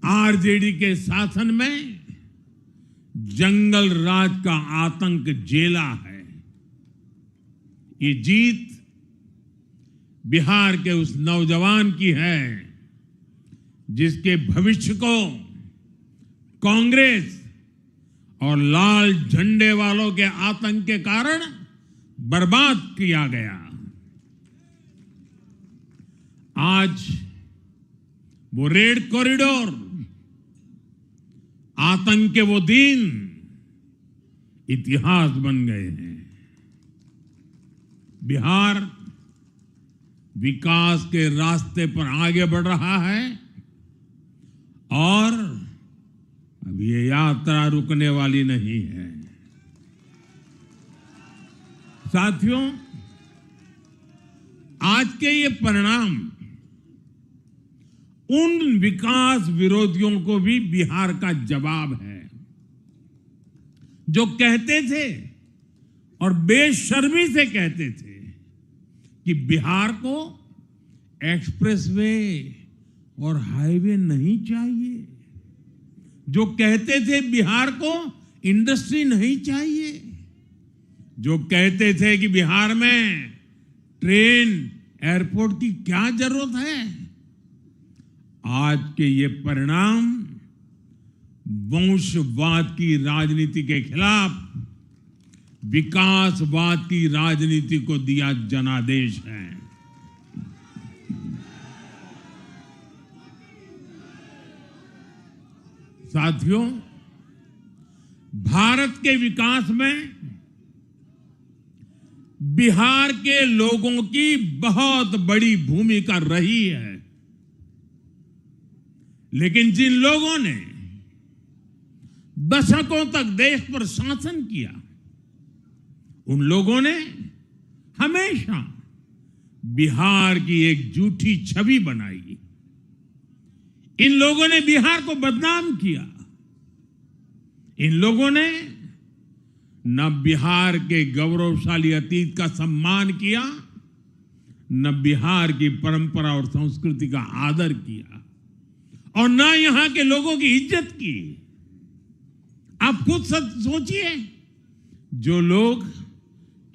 आरजेडी के शासन में जंगल राज का आतंक झेला है। ये जीत बिहार के उस नौजवान की है जिसके भविष्य को कांग्रेस और लाल झंडे वालों के आतंक के कारण बर्बाद किया गया। आज वो रेड कॉरिडोर, आतंक के वो दिन इतिहास बन गए हैं। बिहार विकास के रास्ते पर आगे बढ़ रहा है और अब ये यात्रा रुकने वाली नहीं है। साथियों, आज के ये परिणाम उन विकास विरोधियों को भी बिहार का जवाब है जो कहते थे और बेशर्मी से कहते थे कि बिहार को एक्सप्रेसवे और हाईवे नहीं चाहिए, जो कहते थे बिहार को इंडस्ट्री नहीं चाहिए, जो कहते थे कि बिहार में ट्रेन एयरपोर्ट की क्या जरूरत है, आज के ये परिणाम वंशवाद की राजनीति के खिलाफ विकासवाद की राजनीति को दिया जनादेश है। साथियों, भारत के विकास में बिहार के लोगों की बहुत बड़ी भूमिका रही है, लेकिन जिन लोगों ने दशकों तक देश पर शासन किया, उन लोगों ने हमेशा बिहार की एक झूठी छवि बनाई। इन लोगों ने बिहार को बदनाम किया। इन लोगों ने न बिहार के गौरवशाली अतीत का सम्मान किया, न बिहार की परंपरा और संस्कृति का आदर किया, और न यहां के लोगों की इज्जत की। आप खुद सोचिए, जो लोग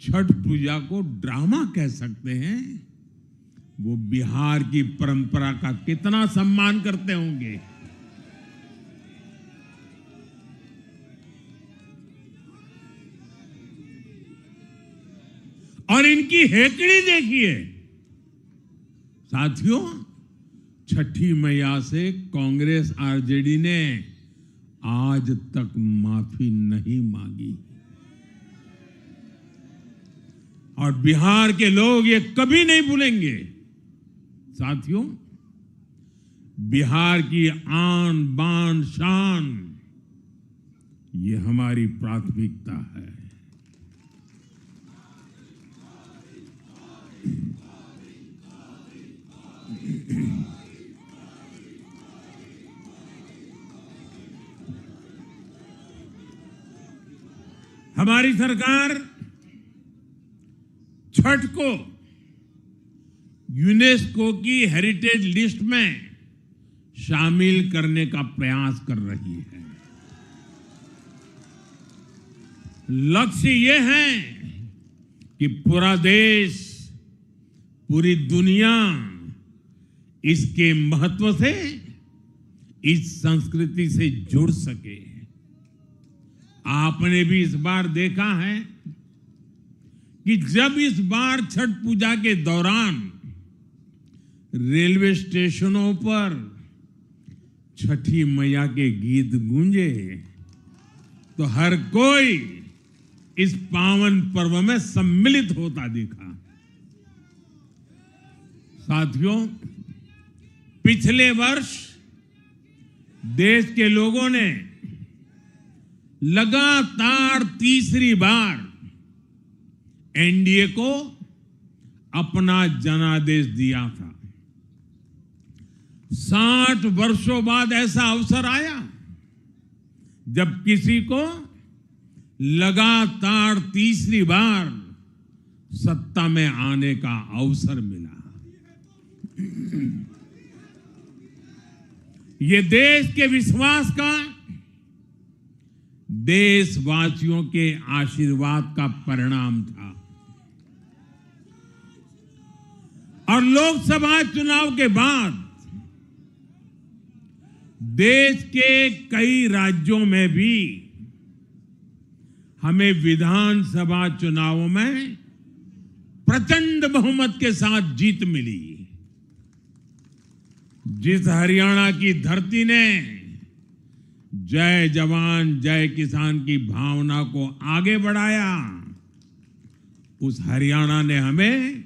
छठ पूजा को ड्रामा कह सकते हैं, वो बिहार की परंपरा का कितना सम्मान करते होंगे। और इनकी हेकड़ी देखिए। साथियों, छठी मैया से कांग्रेस आरजेडी ने आज तक माफी नहीं मांगी, और बिहार के लोग ये कभी नहीं भूलेंगे। साथियों, बिहार की आन बान शान, ये हमारी प्राथमिकता है। हमारी सरकार छठ को यूनेस्को की हेरिटेज लिस्ट में शामिल करने का प्रयास कर रही है। लक्ष्य यह है कि पूरा देश, पूरी दुनिया इसके महत्व से, इस संस्कृति से जुड़ सके। आपने भी इस बार देखा है कि जब इस बार छठ पूजा के दौरान रेलवे स्टेशनों पर छठी मैया के गीत गूंजे, तो हर कोई इस पावन पर्व में सम्मिलित होता दिखा। साथियों, पिछले वर्ष देश के लोगों ने लगातार तीसरी बार एनडीए को अपना जनादेश दिया था। 60 वर्षों बाद ऐसा अवसर आया जब किसी को लगातार तीसरी बार सत्ता में आने का अवसर मिला। ये देश के विश्वास का, देशवासियों के आशीर्वाद का परिणाम था। और लोकसभा चुनाव के बाद देश के कई राज्यों में भी हमें विधानसभा चुनावों में प्रचंड बहुमत के साथ जीत मिली। जिस हरियाणा की धरती ने जय जवान जय किसान की भावना को आगे बढ़ाया, उस हरियाणा ने हमें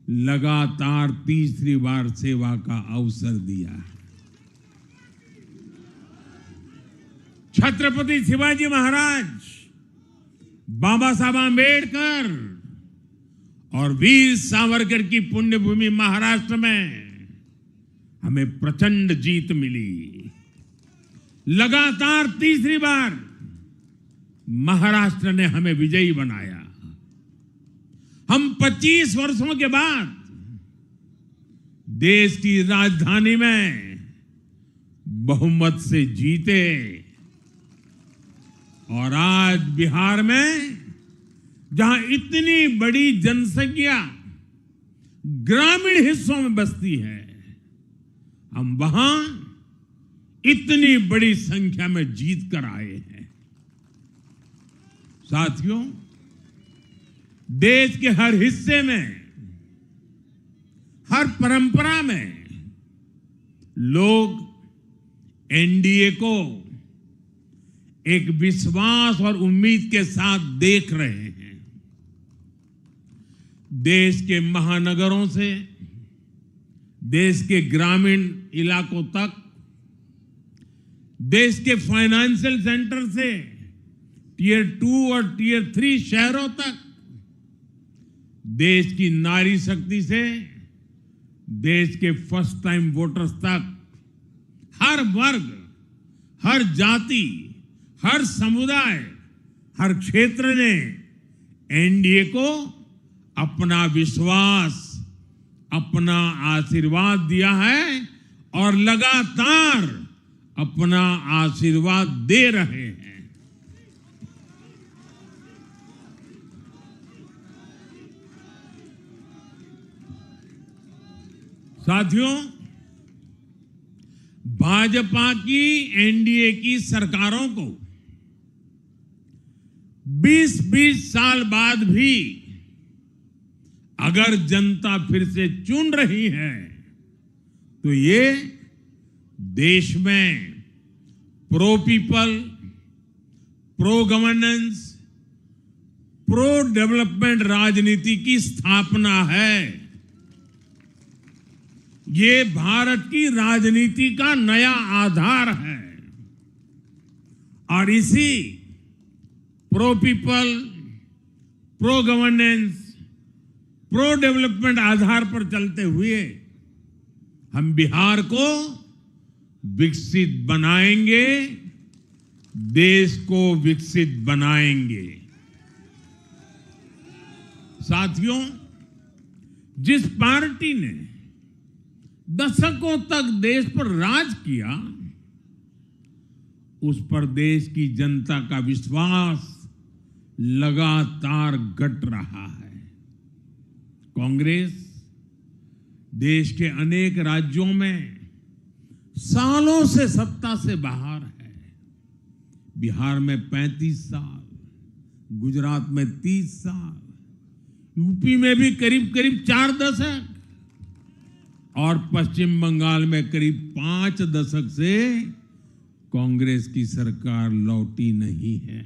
लगातार तीसरी बार सेवा का अवसर दिया। छत्रपति शिवाजी महाराज, बाबा साहब आंबेडकर और वीर सावरकर की पुण्यभूमि महाराष्ट्र में हमें प्रचंड जीत मिली। लगातार तीसरी बार महाराष्ट्र ने हमें विजयी बनाया। हम 25 वर्षों के बाद देश की राजधानी में बहुमत से जीते और आज बिहार में जहां इतनी बड़ी जनसंख्या ग्रामीण हिस्सों में बसती है, हम वहां इतनी बड़ी संख्या में जीत कर आए हैं। साथियों, देश के हर हिस्से में, हर परंपरा में लोग एनडीए को एक विश्वास और उम्मीद के साथ देख रहे हैं। देश के महानगरों से देश के ग्रामीण इलाकों तक, देश के फाइनेंशियल सेंटर से टियर 2 और टियर 3 शहरों तक, देश की नारी शक्ति से देश के फर्स्ट टाइम वोटर्स तक, हर वर्ग, हर जाति, हर समुदाय, हर क्षेत्र ने एनडीए को अपना विश्वास, अपना आशीर्वाद दिया है और लगातार अपना आशीर्वाद दे रहे हैं। साथियों, भाजपा की एनडीए की सरकारों को 20-20 साल बाद भी अगर जनता फिर से चुन रही है तो ये देश में pro people, pro governance, pro development राजनीति की स्थापना है। ये भारत की राजनीति का नया आधार है और इसी pro people, pro governance, pro development आधार पर चलते हुए हम बिहार को विकसित बनाएंगे, देश को विकसित बनाएंगे। साथियों, जिस पार्टी ने दशकों तक देश पर राज किया, उस पर देश की जनता का विश्वास लगातार घट रहा है। कांग्रेस देश के अनेक राज्यों में सालों से सत्ता से बाहर है। बिहार में 35 साल, गुजरात में 30 साल, यूपी में भी करीब करीब 4 दशक और पश्चिम बंगाल में करीब 5 दशक से कांग्रेस की सरकार लौटी नहीं है।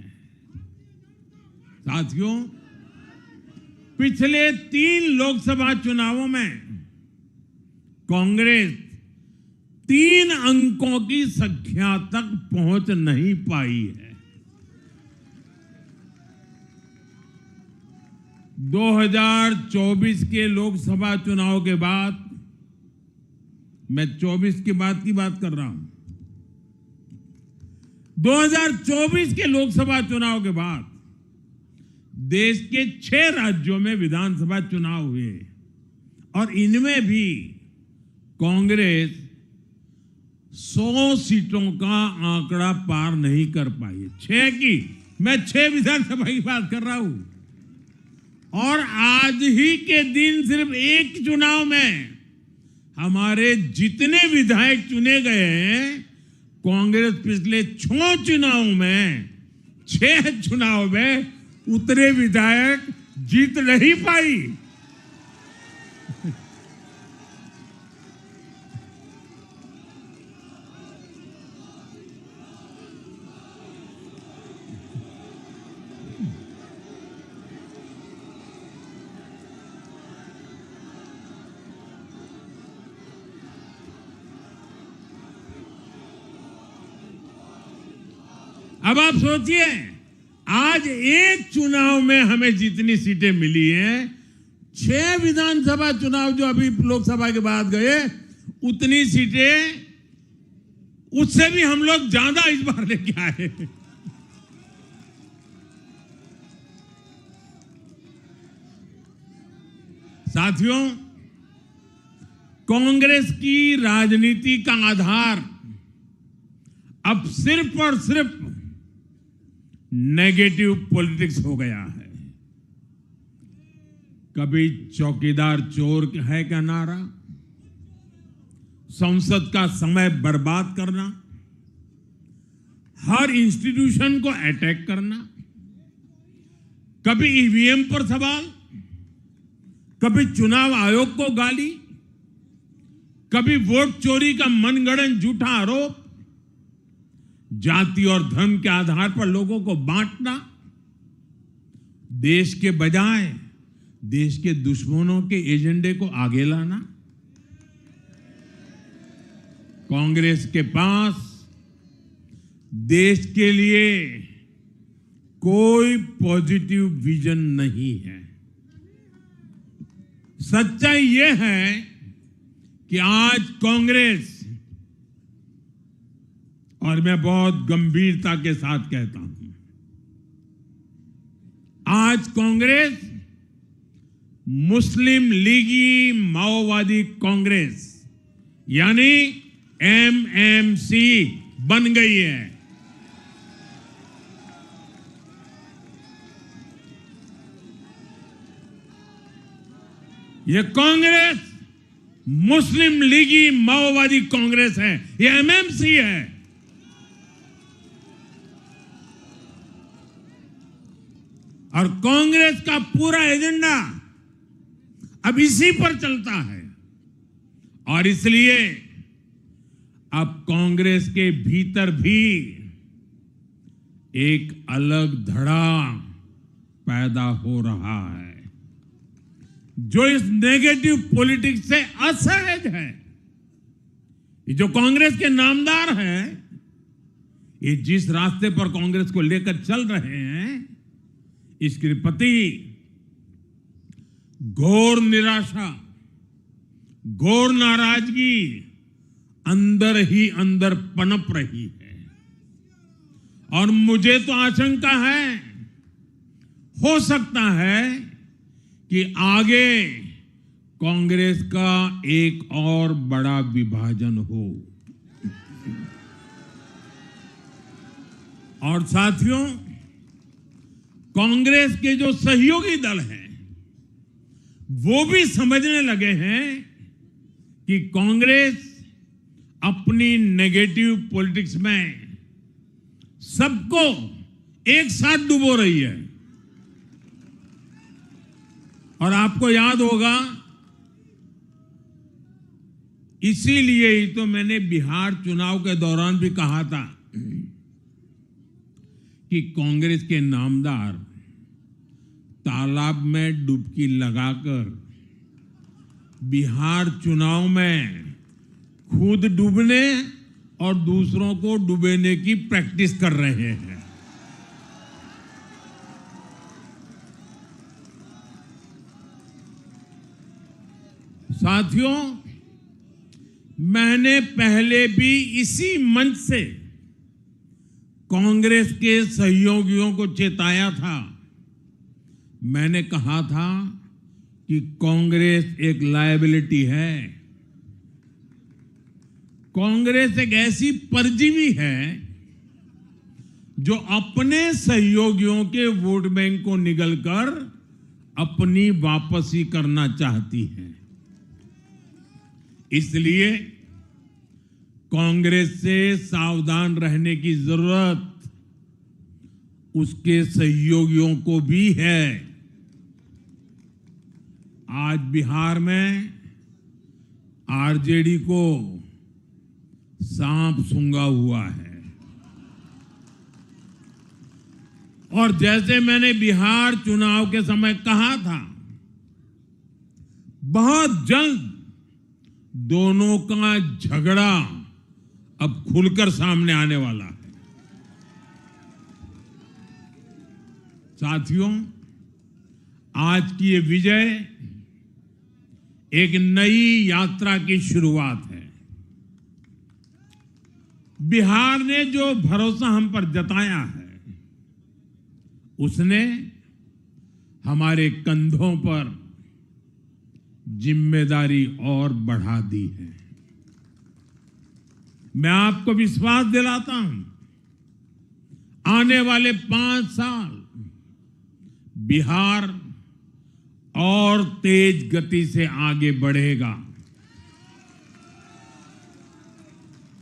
साथियों, पिछले 3 लोकसभा चुनावों में कांग्रेस 3 अंकों की संख्या तक पहुंच नहीं पाई है। 2024 के लोकसभा चुनाव के बाद, मैं 24 के बाद की बात कर रहा हूं, 2024 के लोकसभा चुनाव के बाद देश के 6 राज्यों में विधानसभा चुनाव हुए और इनमें भी कांग्रेस 100 सीटों का आंकड़ा पार नहीं कर पाई। 6 की, मैं 6 विधानसभा की बात कर रहा हूं। और आज ही के दिन सिर्फ एक चुनाव में हमारे जितने विधायक चुने गए हैं, कांग्रेस पिछले 6 चुनाव में, 6 चुनाव में उतने विधायक जीत नहीं पाई। अब आप सोचिए, आज एक चुनाव में हमें जितनी सीटें मिली हैं, 6 विधानसभा चुनाव जो अभी लोकसभा के बाद गए, उतनी सीटें, उससे भी हम लोग ज्यादा इस बार लेके आए। साथियों, कांग्रेस की राजनीति का आधार अब सिर्फ और सिर्फ नेगेटिव पॉलिटिक्स हो गया है। कभी चौकीदार चोर है का नारा, संसद का समय बर्बाद करना, हर इंस्टीट्यूशन को अटैक करना, कभी ईवीएम पर सवाल, कभी चुनाव आयोग को गाली, कभी वोट चोरी का मनगढ़ंत झूठा आरोप, जाति और धर्म के आधार पर लोगों को बांटना, देश के बजाय देश के दुश्मनों के एजेंडे को आगे लाना। कांग्रेस के पास देश के लिए कोई पॉजिटिव विजन नहीं है। सच्चाई यह है कि आज कांग्रेस, और मैं बहुत गंभीरता के साथ कहता हूं, आज कांग्रेस मुस्लिम लीगी माओवादी कांग्रेस यानी एमएमसी बन गई है। यह कांग्रेस मुस्लिम लीगी माओवादी कांग्रेस है, यह एमएमसी है। और कांग्रेस का पूरा एजेंडा अब इसी पर चलता है। और इसलिए अब कांग्रेस के भीतर भी एक अलग धड़ा पैदा हो रहा है जो इस नेगेटिव पॉलिटिक्स से असहज है। ये जो कांग्रेस के नामदार हैं, ये जिस रास्ते पर कांग्रेस को लेकर चल रहे हैं, इसके प्रति घोर निराशा, घोर नाराजगी अंदर ही अंदर पनप रही है। और मुझे तो आशंका है, हो सकता है कि आगे कांग्रेस का एक और बड़ा विभाजन हो। और साथियों, कांग्रेस के जो सहयोगी दल हैं वो भी समझने लगे हैं कि कांग्रेस अपनी नेगेटिव पॉलिटिक्स में सबको एक साथ डुबो रही है। और आपको याद होगा, इसीलिए ही तो मैंने बिहार चुनाव के दौरान भी कहा था कि कांग्रेस के नामदार तालाब में डुबकी लगाकर बिहार चुनाव में खुद डूबने और दूसरों को डुबेने की प्रैक्टिस कर रहे हैं। साथियों, मैंने पहले भी इसी मंच से कांग्रेस के सहयोगियों को चेताया था। मैंने कहा था कि कांग्रेस एक लायबिलिटी है, कांग्रेस एक ऐसी परजीवी है जो अपने सहयोगियों के वोट बैंक को निगलकर अपनी वापसी करना चाहती है। इसलिए कांग्रेस से सावधान रहने की जरूरत उसके सहयोगियों को भी है। आज बिहार में आरजेडी को सांप सूंघा हुआ है। और जैसे मैंने बिहार चुनाव के समय कहा था, बहुत जल्द दोनों का झगड़ा अब खुलकर सामने आने वाला है। साथियों, आज की ये विजय एक नई यात्रा की शुरुआत है। बिहार ने जो भरोसा हम पर जताया है, उसने हमारे कंधों पर जिम्मेदारी और बढ़ा दी है। मैं आपको विश्वास दिलाता हूं, आने वाले 5 साल बिहार और तेज गति से आगे बढ़ेगा।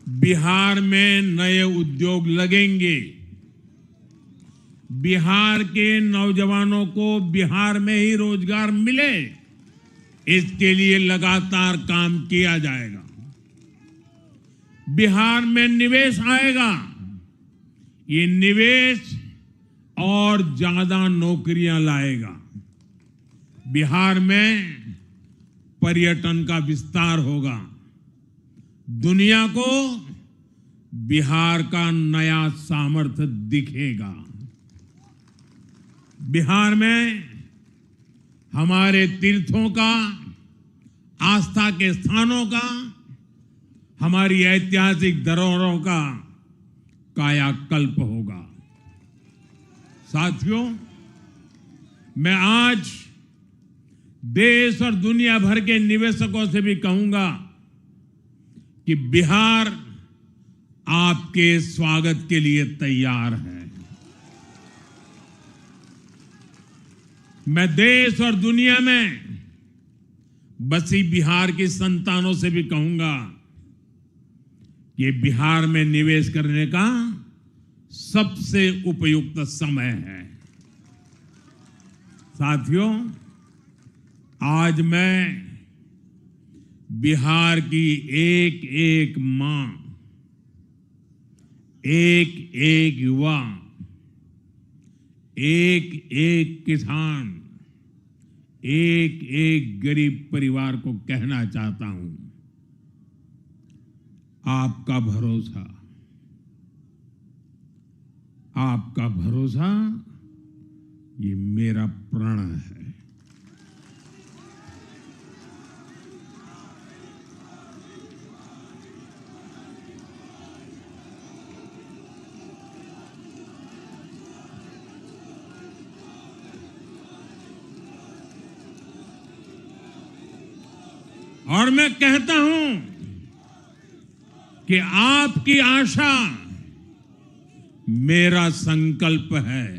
बिहार में नए उद्योग लगेंगे। बिहार के नौजवानों को बिहार में ही रोजगार मिले, इसके लिए लगातार काम किया जाएगा। बिहार में निवेश आएगा। ये निवेश और ज्यादा नौकरियां लाएगा। बिहार में पर्यटन का विस्तार होगा। दुनिया को बिहार का नया सामर्थ्य दिखेगा। बिहार में हमारे तीर्थों का, आस्था के स्थानों का, हमारी ऐतिहासिक धरोहरों का कायाकल्प होगा। साथियों, मैं आज देश और दुनिया भर के निवेशकों से भी कहूंगा कि बिहार आपके स्वागत के लिए तैयार है। मैं देश और दुनिया में बसी बिहार की संतानों से भी कहूंगा कि बिहार में निवेश करने का सबसे उपयुक्त समय है। साथियों, आज मैं बिहार की एक एक मां, एक एक युवा, एक एक किसान, एक एक गरीब परिवार को कहना चाहता हूं, आपका भरोसा, आपका भरोसा ये मेरा प्रण है। और मैं कहता हूं कि आपकी आशा मेरा संकल्प है।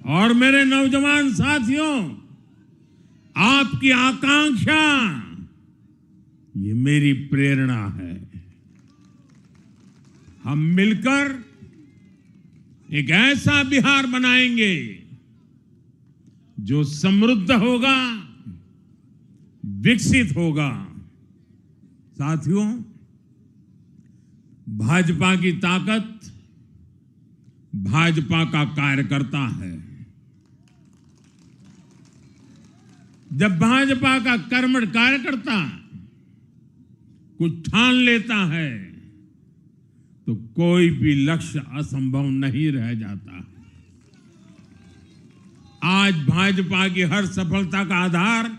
और मेरे नौजवान साथियों, आपकी आकांक्षा ये मेरी प्रेरणा है। हम मिलकर एक ऐसा बिहार बनाएंगे जो समृद्ध होगा, विकसित होगा। साथियों, भाजपा की ताकत भाजपा का कार्यकर्ता है। जब भाजपा का कर्मठ कार्यकर्ता कुछ ठान लेता है तो कोई भी लक्ष्य असंभव नहीं रह जाता। आज भाजपा की हर सफलता का आधार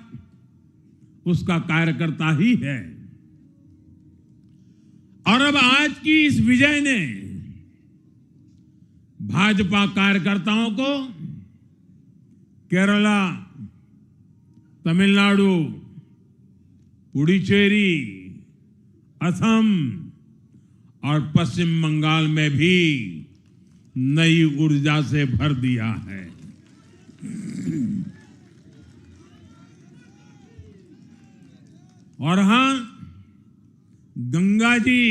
उसका कार्यकर्ता ही है। और अब आज की इस विजय ने भाजपा कार्यकर्ताओं को केरला, तमिलनाडु, पुडुचेरी, असम और पश्चिम बंगाल में भी नई ऊर्जा से भर दिया है। और हां, गंगा जी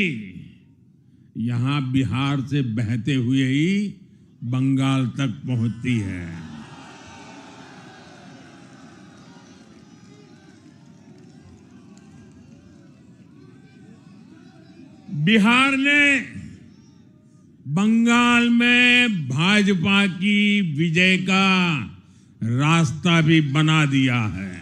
यहां बिहार से बहते हुए ही बंगाल तक पहुंचती है। बिहार ने बंगाल में भाजपा की विजय का रास्ता भी बना दिया है।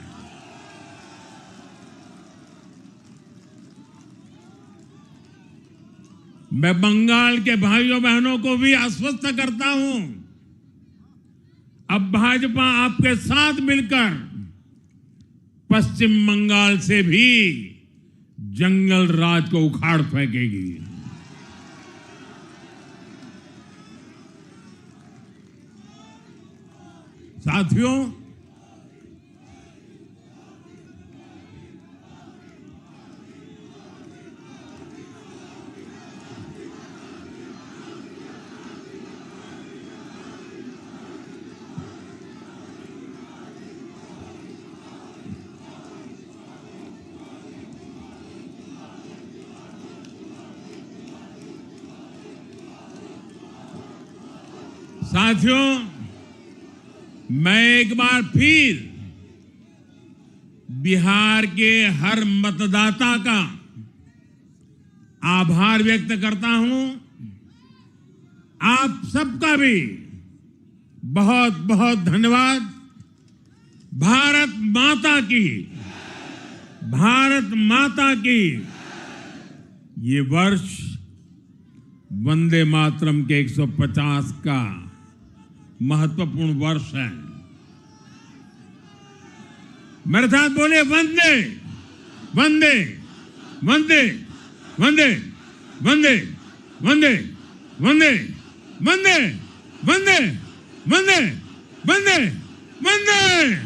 मैं बंगाल के भाइयों बहनों को भी आश्वस्त करता हूं, अब भाजपा आपके साथ मिलकर पश्चिम बंगाल से भी जंगल राज को उखाड़ फेंकेगी। साथियों, साथियों, मैं एक बार फिर बिहार के हर मतदाता का आभार व्यक्त करता हूं। आप सबका भी बहुत बहुत धन्यवाद। भारत माता की, भारत माता की। ये वर्ष वंदे मातरम के 150 का महत्वपूर्ण वर्ष है। मेरे साथ बोले वंदे वंदे वंदे वंदे वंदे वंदे वंदे वंदे वंदे वंदे वंदे वंदे।